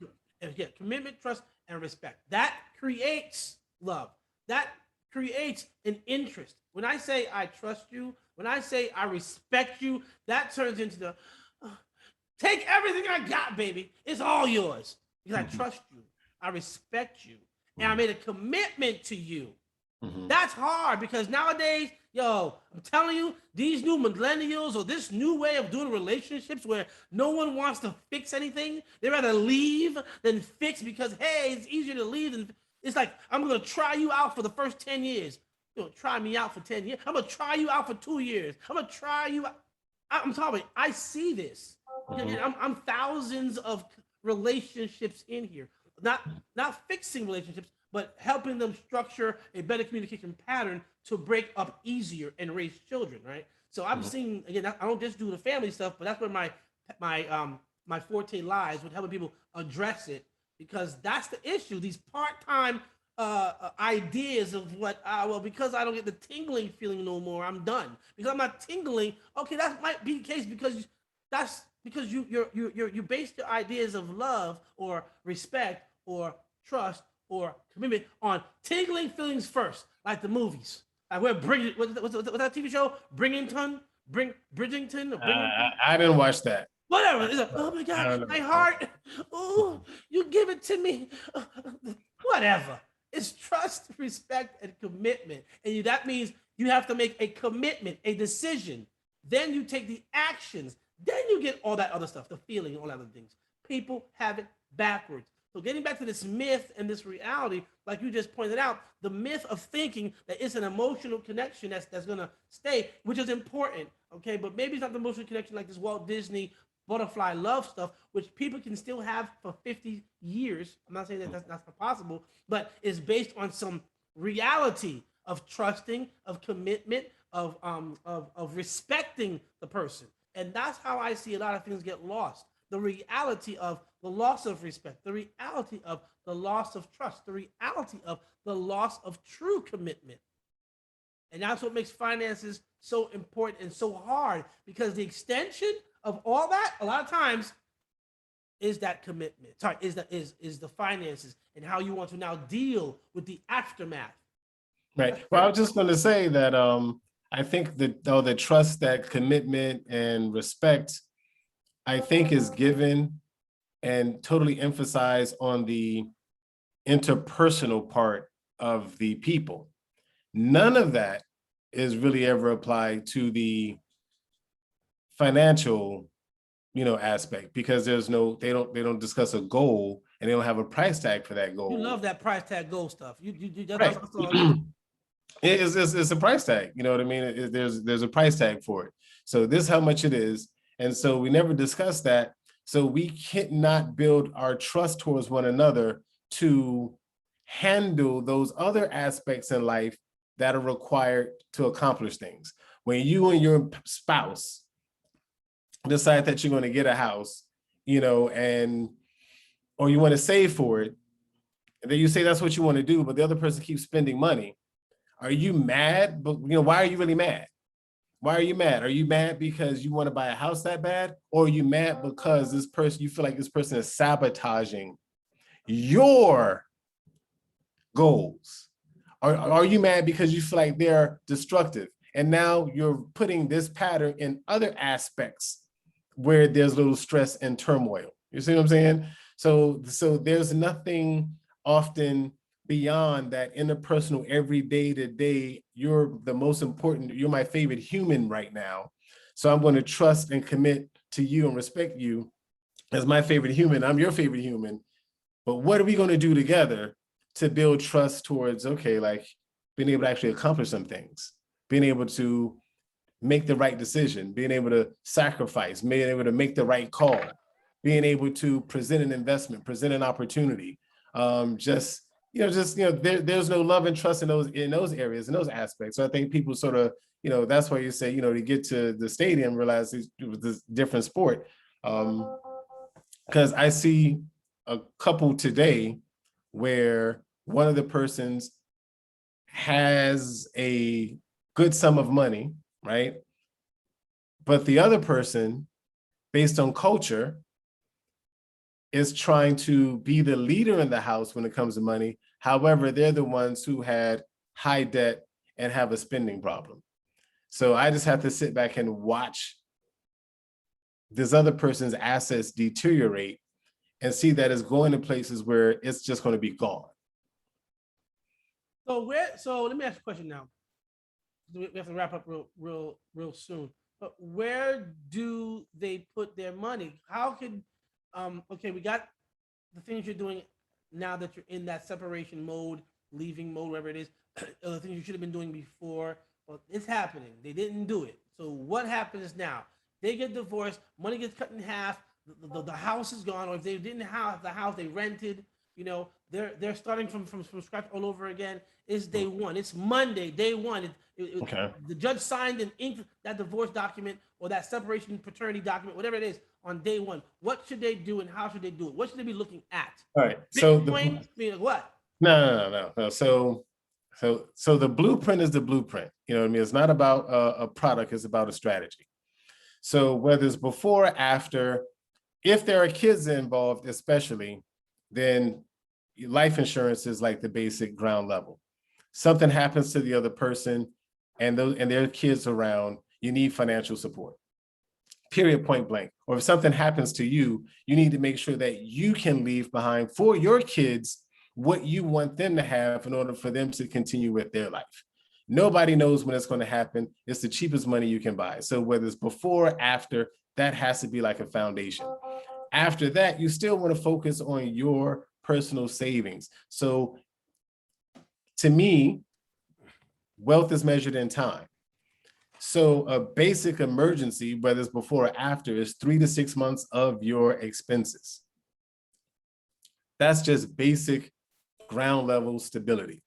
Yeah, commitment, trust, and respect. That creates love. That creates an interest. When I say I trust you, when I say I respect you, that turns into the take everything I got, baby. It's all yours. Because I trust you, I respect you, and I made a commitment to you. That's hard, because nowadays, yo, I'm telling you, these new millennials or this new way of doing relationships where no one wants to fix anything, they rather leave than fix, because hey, it's easier to leave than it's like, I'm gonna try you out for the first 10 years. You're gonna try me out for 10 years. I'm gonna try you out for 2 years. I'm gonna try you out. I'm talking, I see this. I'm thousands of relationships in here, not fixing relationships, but helping them structure a better communication pattern to break up easier and raise children, right? So I'm seeing, again, I don't just do the family stuff, but that's where my forte lies, with helping people address it, because that's the issue. These part-time ideas of what, well, because I don't get the tingling feeling no more, I'm done. Because I'm not tingling, okay, that might be the case because That's because you base your ideas of love or respect or trust or commitment on tingling feelings first, like the movies. Like we're bringing what's that TV show? Bridgington or Bringington? I didn't watch that. Whatever. It's like, oh my I God, don't my know. heart. Oh, you give it to me. Whatever. It's trust, respect, and commitment. And that means you have to make a commitment, a decision. Then you take the actions. Then you get all that other stuff, the feeling, all that other things. People have it backwards. So getting back to this myth and this reality, like you just pointed out, the myth of thinking that it's an emotional connection that's gonna stay, which is important, okay? But maybe it's not the emotional connection like this Walt Disney butterfly love stuff, which people can still have for 50 years. I'm not saying that that's not possible, but it's based on some reality of trusting, of commitment, of respecting the person. And that's how I see a lot of things get lost. The reality of the loss of respect, the reality of the loss of trust, the reality of the loss of true commitment. And that's what makes finances so important and so hard, because the extension of all that, a lot of times, is that commitment. Sorry, is the finances and how you want to now deal with the aftermath. Right. Well, I was just going to say that I think that the trust, that commitment and respect, I think is given and totally emphasized on the interpersonal part of the people. None of that is really ever applied to the financial, aspect, because they don't discuss a goal and they don't have a price tag for that goal. You love that price tag goal stuff. Right. It's a price tag. You know what I mean? There's a price tag for it. So this is how much it is. And so we never discuss that. So we cannot build our trust towards one another to handle those other aspects in life that are required to accomplish things. When you and your spouse decide that you're going to get a house, or you want to save for it, and then you say that's what you want to do, but the other person keeps spending money. Are you mad? But why are you really mad? Why are you mad? Are you mad because you want to buy a house that bad? Or are you mad because you feel like this person is sabotaging your goals? Are you mad because you feel like they're destructive? And now you're putting this pattern in other aspects where there's little stress and turmoil. You see what I'm saying? So there's nothing often beyond that interpersonal, every day to day. You're the most important, you're my favorite human right now. So I'm going to trust and commit to you and respect you as my favorite human. I'm your favorite human. But what are we going to do together to build trust towards, okay, like being able to actually accomplish some things, being able to make the right decision, being able to sacrifice, being able to make the right call, being able to present an investment, present an opportunity. There's no love and trust in those areas, in those aspects. So I think people sort of, that's why you say, to get to the stadium, realize it was this different sport. Because I see a couple today where one of the persons has a good sum of money, right? But the other person, based on culture, is trying to be the leader in the house when it comes to money. However, they're the ones who had high debt and have a spending problem. So I just have to sit back and watch this other person's assets deteriorate and see that it's going to places where it's just going to be gone. So let me ask you a question now. We have to wrap up real soon. But where do they put their money? How can okay, we got the things you're doing now that you're in that separation mode, leaving mode, whatever it is, the things you should have been doing before. Well, it's happening. They didn't do it. So what happens now? They get divorced, money gets cut in half, the house is gone, or if they didn't have the house, they rented, they're starting from scratch all over again. It's day one. It's Monday, day one. Okay. The judge signed and inked that divorce document or that separation paternity document, whatever it is, on day one. What should they do and how should they do it? What should they be looking at? All right. Bitcoin, what? No. So the blueprint is the blueprint. You know what I mean? It's not about a product, it's about a strategy. So whether it's before or after, if there are kids involved, especially, then life insurance is like the basic ground level. Something happens to the other person and their kids around, you need financial support. Period, point blank. Or if something happens to you, you need to make sure that you can leave behind for your kids what you want them to have in order for them to continue with their life. Nobody knows when it's going to happen. It's the cheapest money you can buy. So whether it's before or after, that has to be like a foundation. After that, you still want to focus on your personal savings. So to me, wealth is measured in time. So a basic emergency, whether it's before or after, is 3 to 6 months of your expenses. That's just basic ground level stability.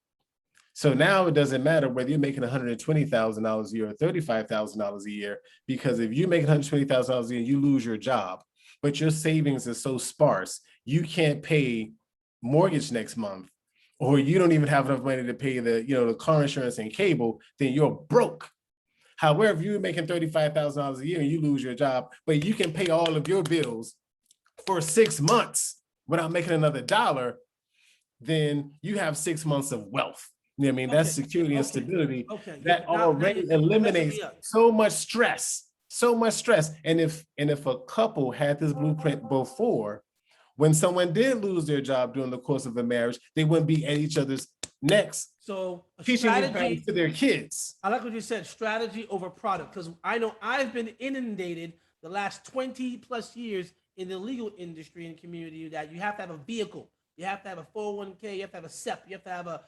So now it doesn't matter whether you're making $120,000 a year or $35,000 a year, because if you make $120,000 a year, you lose your job, but your savings is so sparse, you can't pay mortgage next month, or you don't even have enough money to pay the car insurance and cable, then you're broke. However, if you're making $35,000 a year and you lose your job, but you can pay all of your bills for 6 months without making another dollar, then you have 6 months of wealth. You know what I mean? That's security and stability. That already eliminates so much stress. And if a couple had this blueprint before, when someone did lose their job during the course of a marriage, they wouldn't be at each other's necks. So teaching strategy to their kids. I like what you said, strategy over product, because I know I've been inundated the last 20 plus years in the legal industry and community that you have to have a vehicle, you have to have a 401k, you have to have a SEP, you have to have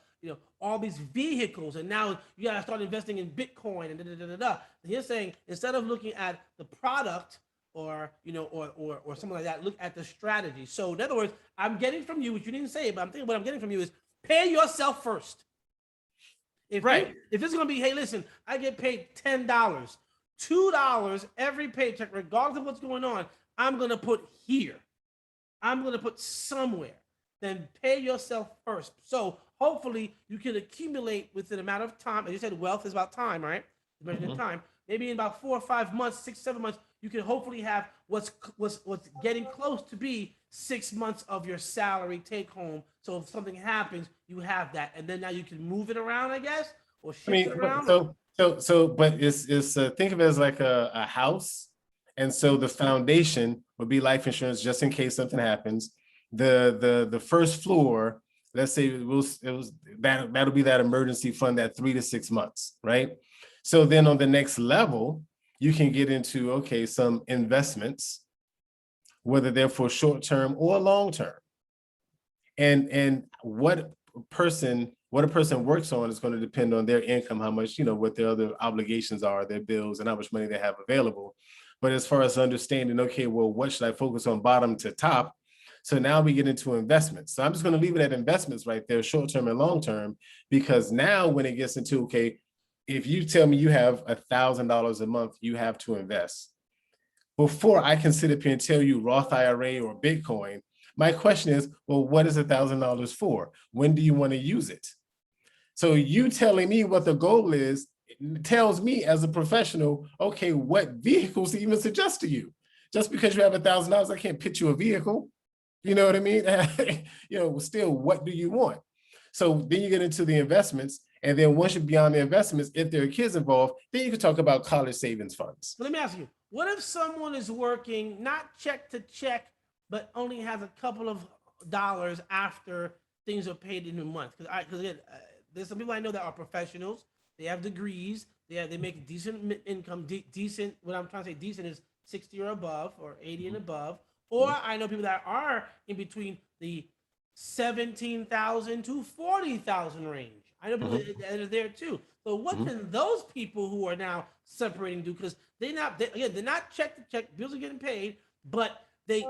all these vehicles, and now you gotta start investing in Bitcoin and And you're saying instead of looking at the product or something like that, look at the strategy. So in other words, I'm getting from you, which you didn't say, but I'm thinking what I'm getting from you is pay yourself first. If it's gonna be, hey, listen, I get paid $10, $2 every paycheck, regardless of what's going on, I'm gonna put here. I'm gonna put somewhere. Then pay yourself first. So hopefully you can accumulate within an amount of time. As you said, wealth is about time, right? Measured in time. Maybe in about 4 or 5 months, 6, 7 months, you can hopefully have what's getting close to be 6 months of your salary take home. So if something happens, you have that, and then now you can move it around, I guess, or shift it around. But it's think of it as like a house, and so the foundation would be life insurance just in case something happens. The first floor, let's say that'll be that emergency fund, that 3 to 6 months, right? So then on the next level, you can get into, some investments, whether they're for short term or long term. And what a person works on is going to depend on their income, how much, what their other obligations are, their bills, and how much money they have available. But as far as understanding, what should I focus on bottom to top? So now we get into investments. So I'm just going to leave it at investments right there, short term and long term, because now when it gets into, if you tell me you have $1,000 a month you have to invest, before I can sit up here and tell you Roth IRA or Bitcoin, my question is, well, what is $1,000 for? When do you want to use it? So you telling me what the goal is tells me as a professional, what vehicles to even suggest to you. Just because you have $1,000, I can't pitch you a vehicle. You know what I mean? Still, what do you want? So then you get into the investments. And then once you're beyond the investments, if there are kids involved, then you can talk about college savings funds. But let me ask you, what if someone is working not check to check, but only has a couple of dollars after things are paid in a month? Because again, there's some people I know that are professionals. They have degrees. They make decent income. Decent. What I'm trying to say, decent is 60 or above, or 80 and above. Or I know people that are in between the 17,000 to 40,000 range. I know people that are there too. So what can those people who are now separating do? Because they're not check to check. Bills are getting paid, but they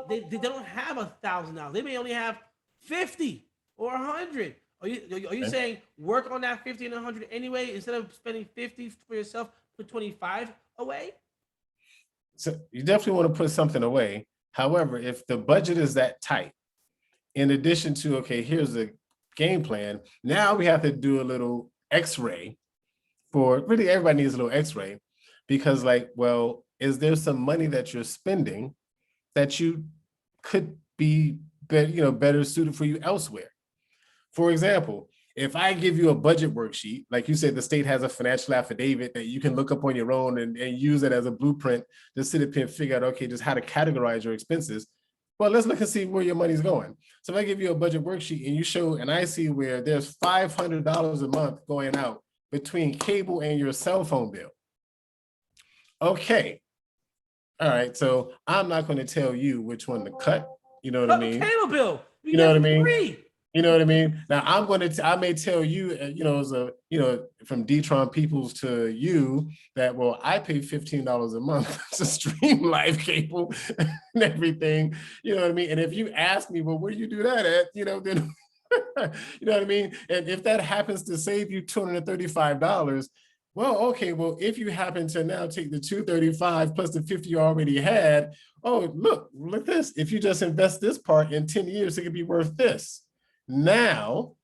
don't have $1,000. They may only have 50 or 100. Are you saying work on that 50 and 100 anyway, instead of spending 50 for yourself, put 25 away? So you definitely want to put something away. However, if the budget is that tight, in addition to, here's the game plan, now we have to do a little Xray for, really everybody needs a little Xray, because is there some money that you're spending that you could be better suited for you elsewhere? For example, if I give you a budget worksheet, like you said, the state has a financial affidavit that you can look up on your own and use it as a blueprint to sit up here and figure out, okay, just how to categorize your expenses. Well, let's look and see where your money's going. So if I give you a budget worksheet and you show, and I see where there's $500 a month going out between cable and your cell phone bill. Okay. All right. So I'm not going to tell you which one to cut. You know what I mean? Cable bill. You know what I mean? Free. You know what I mean? Now I may tell you, from D-Tron Peoples to you that, well, I pay $15 a month to stream live cable and everything. You know what I mean? And if you ask me, well, where do you do that at? Then, you know what I mean? And if that happens to save you $235, well, okay, well, if you happen to now take the $235 plus the 50 you already had, oh, look at this. If you just invest this part in 10 years, it could be worth this. Now,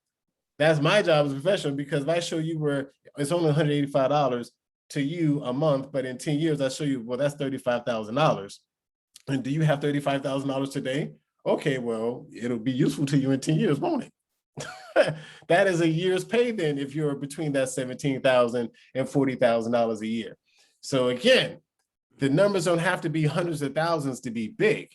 that's my job as a professional, because if I show you where it's only $185 to you a month, but in 10 years, I show you, well, that's $35,000. And do you have $35,000 today? Okay, well, it'll be useful to you in 10 years, won't it? That is a year's pay then if you're between that $17,000 and $40,000 a year. So again, the numbers don't have to be hundreds of thousands to be big.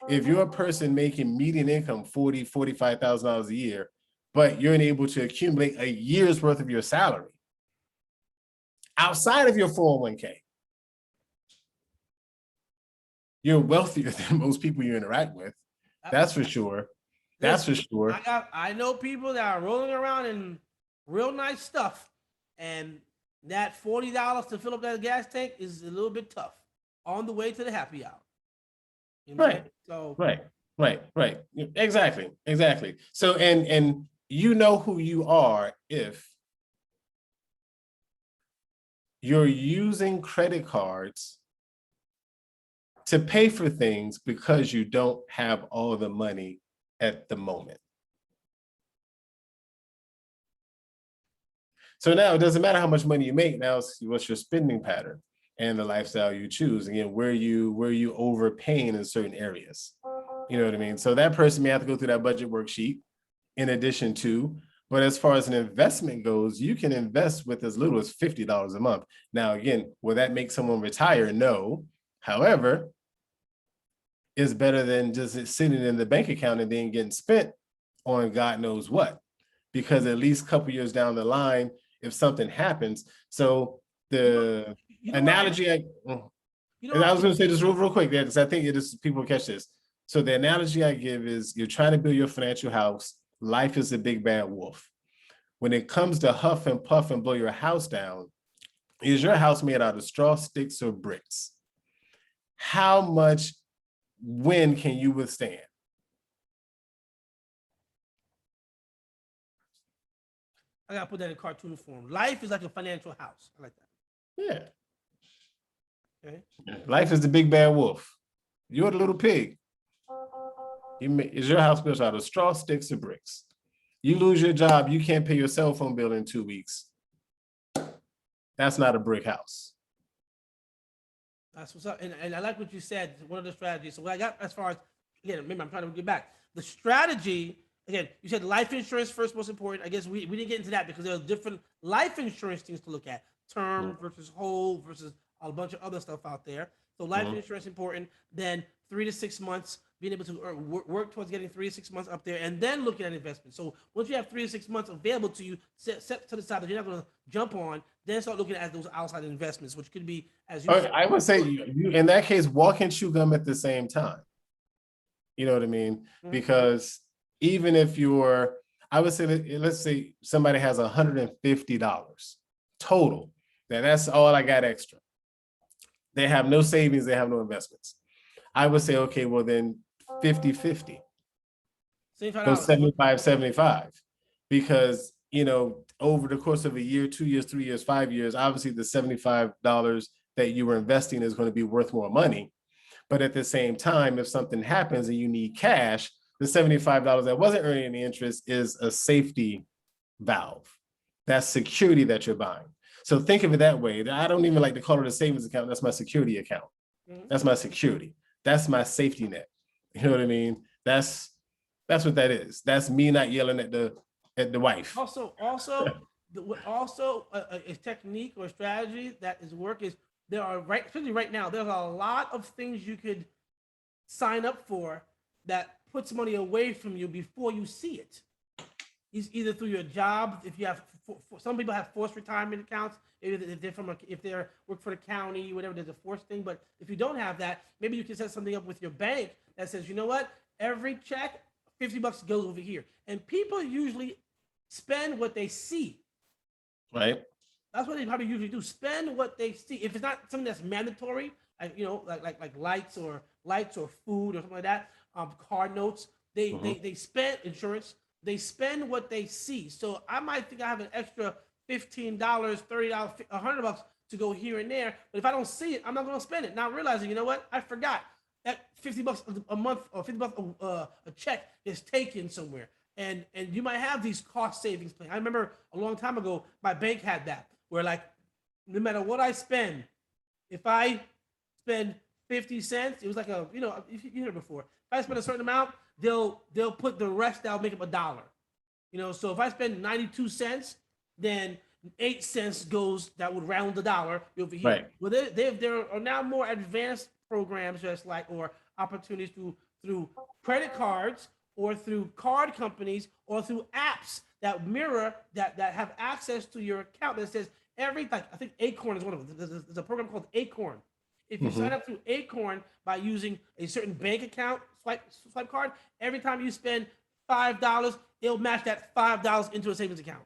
If you're a person making median income $40,000, $45,000 a year, but you're able to accumulate a year's worth of your salary outside of your 401k, you're wealthier than most people you interact with. That's for sure. That's for sure. I know people that are rolling around in real nice stuff, and that $40 to fill up that gas tank is a little bit tough on the way to the happy hour. You know Right. So Right. Exactly. So, and you know who you are if you're using credit cards to pay for things because you don't have all the money at the moment. So now it doesn't matter how much money you make. Now it's what's your spending pattern and the lifestyle you choose. Again, where you overpaying in certain areas. You know what I mean? So that person may have to go through that budget worksheet in addition to, but as far as an investment goes, you can invest with as little as $50 a month. Now, again, will that make someone retire? No. However, it's better than just sitting in the bank account and then getting spent on God knows what, because at least a couple years down the line, if something happens. So the analogy, I was going to say this real quick there, because I think it is, people catch this. So the analogy I give is you're trying to build your financial house. Life is a big bad wolf. When it comes to huff and puff and blow your house down, is your house made out of straw, sticks, or bricks? How much wind can you withstand? I gotta put that in cartoon form. Life is like a financial house. I like that. Yeah. Okay. Life is the big bad wolf. You're the little pig. Is your house built out of straw, sticks, or bricks? You lose your job, you can't pay your cell phone bill in 2 weeks. That's not a brick house. That's what's up. And I like what you said, one of the strategies. So what I got as far as, again, remember, I'm trying to get back. The strategy, again, you said life insurance first, most important. I guess we didn't get into that because there are different life insurance things to look at. Term versus whole versus a bunch of other stuff out there. So life insurance important. Then 3 to 6 months, being able to work towards getting 3 to 6 months up there, and then looking at investment. So once you have 3 to 6 months available to you, set to the side that you're not going to jump on, then start looking at those outside investments, which could be, as you said, I would say you in that case, walk and chew gum at the same time. You know what I mean? Because even if you're, I would say, let's say somebody has $150 total, that's all I got extra. They have no savings, they have no investments. I would say, okay, well then 50-50. Go 75-75. Because, over the course of a year, 2 years, 3 years, 5 years, obviously the $75 that you were investing is going to be worth more money. But at the same time, if something happens and you need cash, the $75 that wasn't earning any interest is a safety valve. That's security that you're buying. So think of it that way. I don't even like to call it a savings account. That's my security account. Mhm. That's my security. That's my safety net. You know what I mean? That's what that is. That's me not yelling at the wife. Also, a technique or strategy that is work is especially right now, there's a lot of things you could sign up for that puts money away from you before you see it. It's either through your job, if you have, some people have forced retirement accounts, if they're work for the county, whatever, there's a forced thing. But if you don't have that, maybe you can set something up with your bank that says, you know what, every check, $50 goes over here. And people usually spend what they see. Right. That's what they probably usually do. Spend what they see. If it's not something that's mandatory, like like lights or food or something like that, car notes. They spend insurance. They spend what they see. So I might think I have an extra $15, $30, $100 to go here and there. But if I don't see it, I'm not going to spend it. Now realizing, you know what? I forgot that $50 a month or $50 a check is taken somewhere. And you might have these cost savings plans. I remember a long time ago, my bank had that where, like, no matter what I spend, if I spend 50 cents, it was like you heard it before. If I spend a certain amount, they'll put the rest, that'll make up $1. So if I spend 92 cents, then 8 cents goes, that would round the dollar over here. Right. Well, there are now more advanced programs, just like, or opportunities through credit cards or through card companies or through apps that mirror that have access to your account that says I think Acorn is one of them. There's a program called Acorn. If you sign up through Acorn by using a certain bank account swipe card, every time you spend $5, it'll match that $5 into a savings account,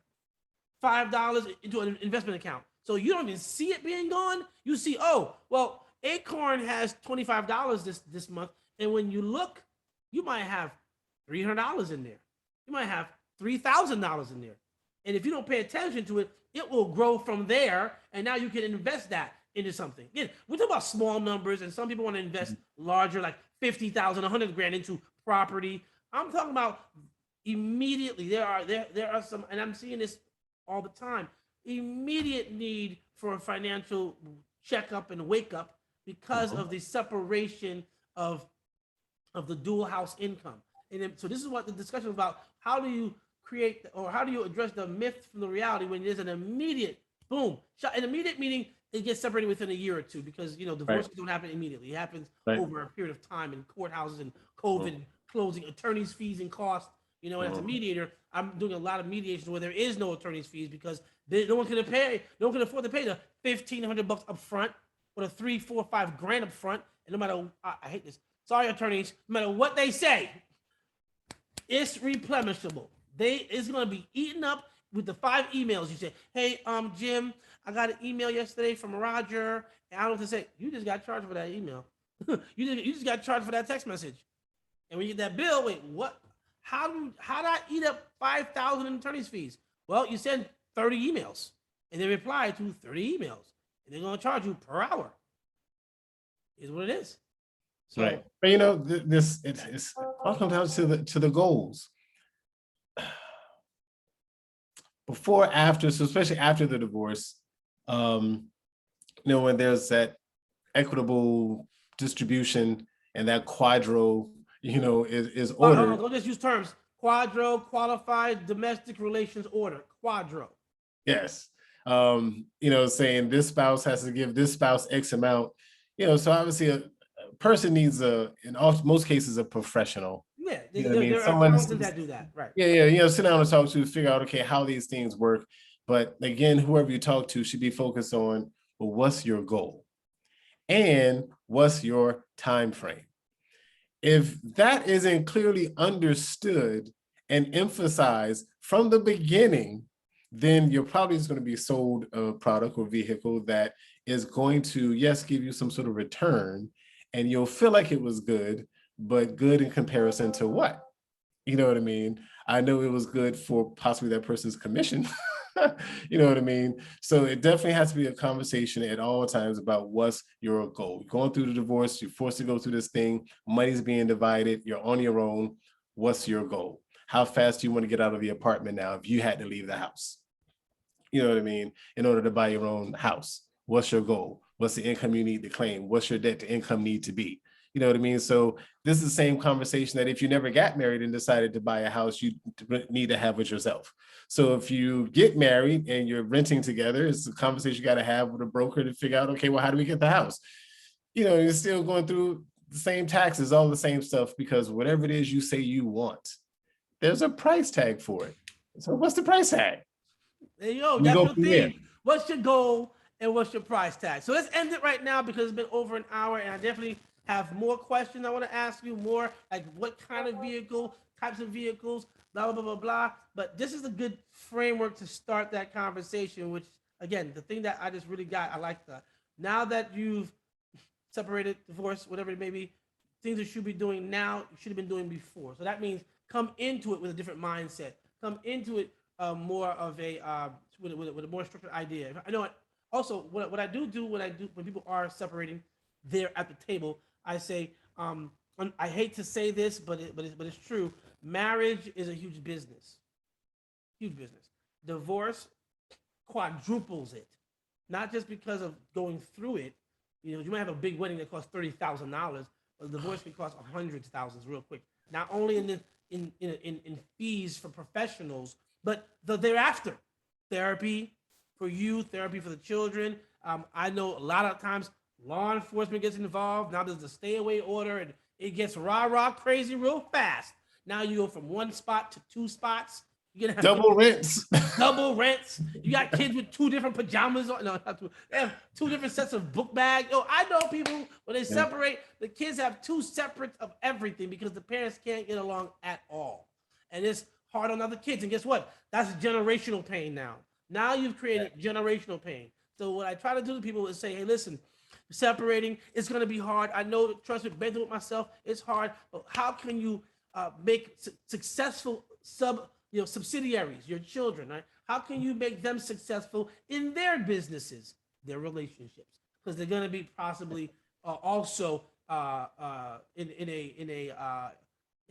$5 into an investment account. So you don't even see it being gone. You see, oh, well, Acorn has $25 this month, and when you look, you might have $300 in there. You might have $3,000 in there. And if you don't pay attention to it, it will grow from there. And now you can invest that into something. Again, we're talking about small numbers, and some people want to invest larger, like 50,000, 100 grand into property. I'm talking about immediately. There are some, and I'm seeing this all the time, immediate need for a financial checkup and wake up because of the separation of the dual house income. And then, so this is what the discussion is about. How do you create, or how do you address the myth from the reality when there's an immediate boom? An immediate meaning it gets separated within a year or two, because divorces don't happen immediately. It happens over a period of time in courthouses and COVID and closing, attorneys' fees and costs. And as a mediator, I'm doing a lot of mediations where there is no attorney's fees because no one can afford to pay the $1,500 up front or the $3, $4, $5 up front. And no matter, I hate this. Sorry, attorneys, no matter what they say, it's replenishable. It's going to be eaten up with the 5 emails. You say, hey, Jim, I got an email yesterday from Roger, and I don't know what to say. You just got charged for that email. you just got charged for that text message. And when you get that bill, wait, what? How did I eat up 5,000 in attorney's fees? Well, you send 30 emails, and they reply to 30 emails, and they're going to charge you per hour. Is what it is. So, right. But it's all comes down to the goals. Before, after, so especially after the divorce, when there's that equitable distribution and that quadro, is ordered. Don't just use terms. Quadro, qualified domestic relations order. Quadro. Yes. Saying this spouse has to give this spouse X amount. So obviously a person needs in most cases, a professional. Yeah, there are accountants that do that, right? Yeah, sit down and talk to, figure out, okay, how these things work. But again, whoever you talk to should be focused on, well, what's your goal? And what's your time frame? If that isn't clearly understood and emphasized from the beginning, then you're probably just going to be sold a product or vehicle that is going to, yes, give you some sort of return, and you'll feel like it was good, but good in comparison to what? You know what I mean? I know it was good for possibly that person's commission. You know what I mean? So it definitely has to be a conversation at all times about what's your goal. You're going through the divorce, you're forced to go through this thing, money's being divided, you're on your own. What's your goal? How fast do you want to get out of the apartment now if you had to leave the house? You know what I mean? In order to buy your own house, what's your goal? What's the income you need to claim? What's your debt to income need to be? You know what I mean? So this is the same conversation that if you never got married and decided to buy a house, you need to have with yourself. So if you get married and you're renting together, it's a conversation you got to have with a broker to figure out, okay, well, how do we get the house? You know, you're still going through the same taxes, all the same stuff, because whatever it is you say you want, there's a price tag for it. So what's the price tag? There you go. We That's go your from there. theme. What's your goal and what's your price tag? So let's end it right now because it's been over an hour, and I definitely have more questions I want to ask you. More like what kind of vehicle, types of vehicles, blah blah blah blah blah. But this is a good framework to start that conversation. Which again, the thing that I just really got, I like that. Now that you've separated, divorced, whatever it may be, things that you should be doing now, you should have been doing before. So that means come into it with a different mindset. Come into it more of a with a more structured idea. I know it. Also, what I do when people are separating, there at the table, I say, I hate to say this, but it's true. Marriage is a huge business. Huge business. Divorce quadruples it, not just because of going through it. You know, you might have a big wedding that costs $30,000, but the divorce can cost hundreds of thousands real quick. Not only in fees for professionals, but the thereafter, therapy for you, therapy for the children. I know a lot of times law enforcement gets involved. Now there's a stay away order, and it gets rah crazy real fast. Now you go from one spot to two spots. You're gonna have Double rents. double rents. You got kids with two different pajamas on. No, not two. They have two different sets of book bags. Yo, I know people when they separate, the kids have two separate of everything because the parents can't get along at all, and it's hard on other kids. And guess what? That's generational pain now. Now you've created generational pain. So what I try to do to people is say, hey, listen, separating, it's going to be hard. I know, trust me, been through it myself. It's hard. But how can you make successful subsidiaries, your children, right? How can you make them successful in their businesses, their relationships? Because they're going to be possibly also in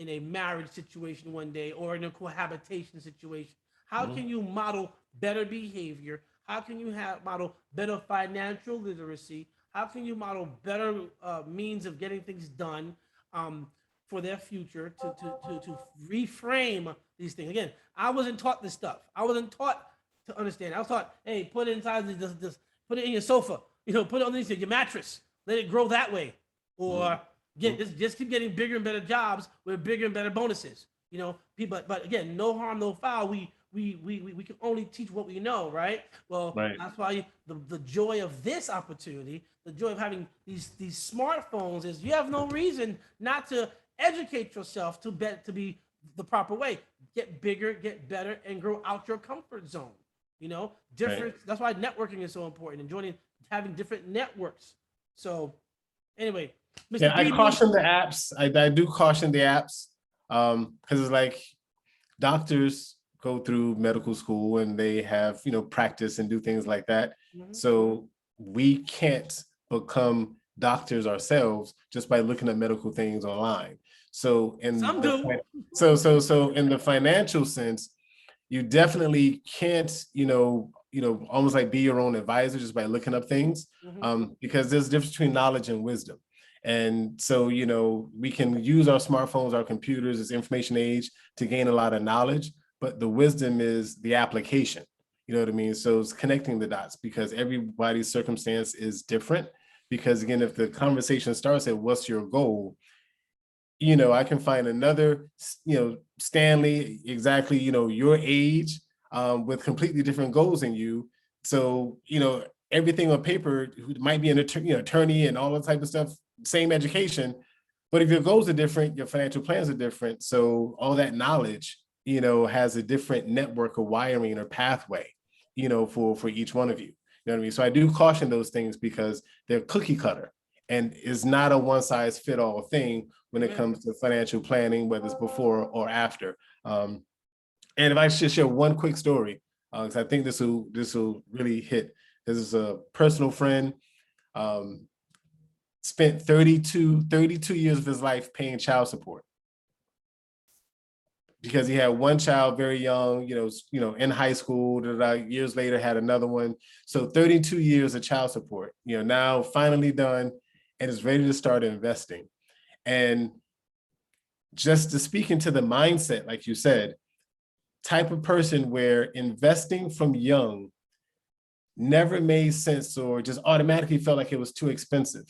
a marriage situation one day or in a cohabitation situation. How can you model better behavior? How can you model better financial literacy? How can you model better means of getting things done for their future to reframe these things? Again, I wasn't taught this stuff. I wasn't taught to understand. I was taught, hey, put it inside this put it in your sofa. You know, put it underneath your mattress. Let it grow that way, or just keep getting bigger and better jobs with bigger and better bonuses. You know, people. But again, no harm, no foul. We can only teach what we know, right? Well, that's why the joy of this opportunity, the joy of having these smartphones is you have no reason not to educate yourself to be the proper way. Get bigger, get better, and grow out your comfort zone. You know, different. That's why networking is so important and having different networks. So, anyway, Mr. Yeah, I caution the apps. I do caution the apps because it's like doctors go through medical school and they have, practice and do things like that. So we can't become doctors ourselves just by looking at medical things online. So Some do. So in the financial sense, you definitely can't, almost like be your own advisor just by looking up things, because there's a difference between knowledge and wisdom. And so, we can use our smartphones, our computers, this information age to gain a lot of knowledge, but the wisdom is the application. You know what I mean? So it's connecting the dots because everybody's circumstance is different. Because again, if the conversation starts at what's your goal, I can find another, Stanley, exactly, your age, with completely different goals than you. So, everything on paper might be an attorney and all that type of stuff, same education. But if your goals are different, your financial plans are different. So all that knowledge, has a different network of wiring or pathway, for each one of you. You know what I mean? So I do caution those things because they're cookie cutter and is not a one size fit all thing when it comes to financial planning, whether it's before or after. And if I should share one quick story, because I think this will really hit. This is a personal friend, spent 32 years of his life paying child support. because he had one child very young, in high school, years later had another one. So 32 years of child support, now finally done and is ready to start investing. And just to speak into the mindset, like you said, type of person where investing from young never made sense or just automatically felt like it was too expensive.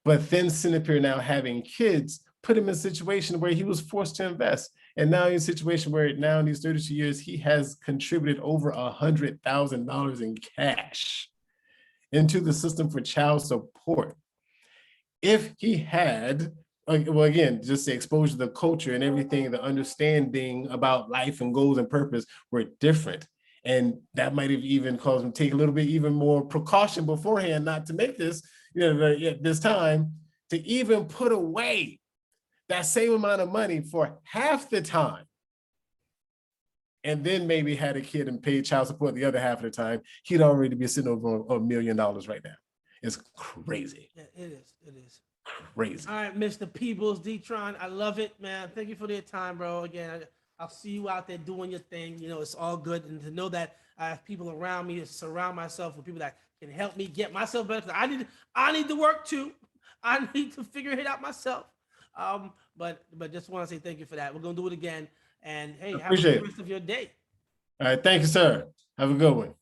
But then sitting up here now having kids put him in a situation where he was forced to invest. And now he's in a situation where now in these 32 years, he has contributed over $100,000 in cash into the system for child support. If he had, well, again, just the exposure to the culture and everything, the understanding about life and goals and purpose were different. And that might have even caused him to take a little bit even more precaution beforehand, not to make this, at this time, to even put away that same amount of money for half the time. And then maybe had a kid and paid child support the other half of the time, he'd already be sitting over $1 million right now. It's crazy. Yeah, it is. It is crazy. All right, Mr. Peebles, D-Tron, I love it, man. Thank you for your time, bro. Again, I'll see you out there doing your thing. It's all good. And to know that I have people around me to surround myself with people that can help me get myself better. I need to work too. I need to figure it out myself. But just want to say thank you for that. We're going to do it again. And hey, have a good rest of your day. All right. Thank you, sir. Have a good one.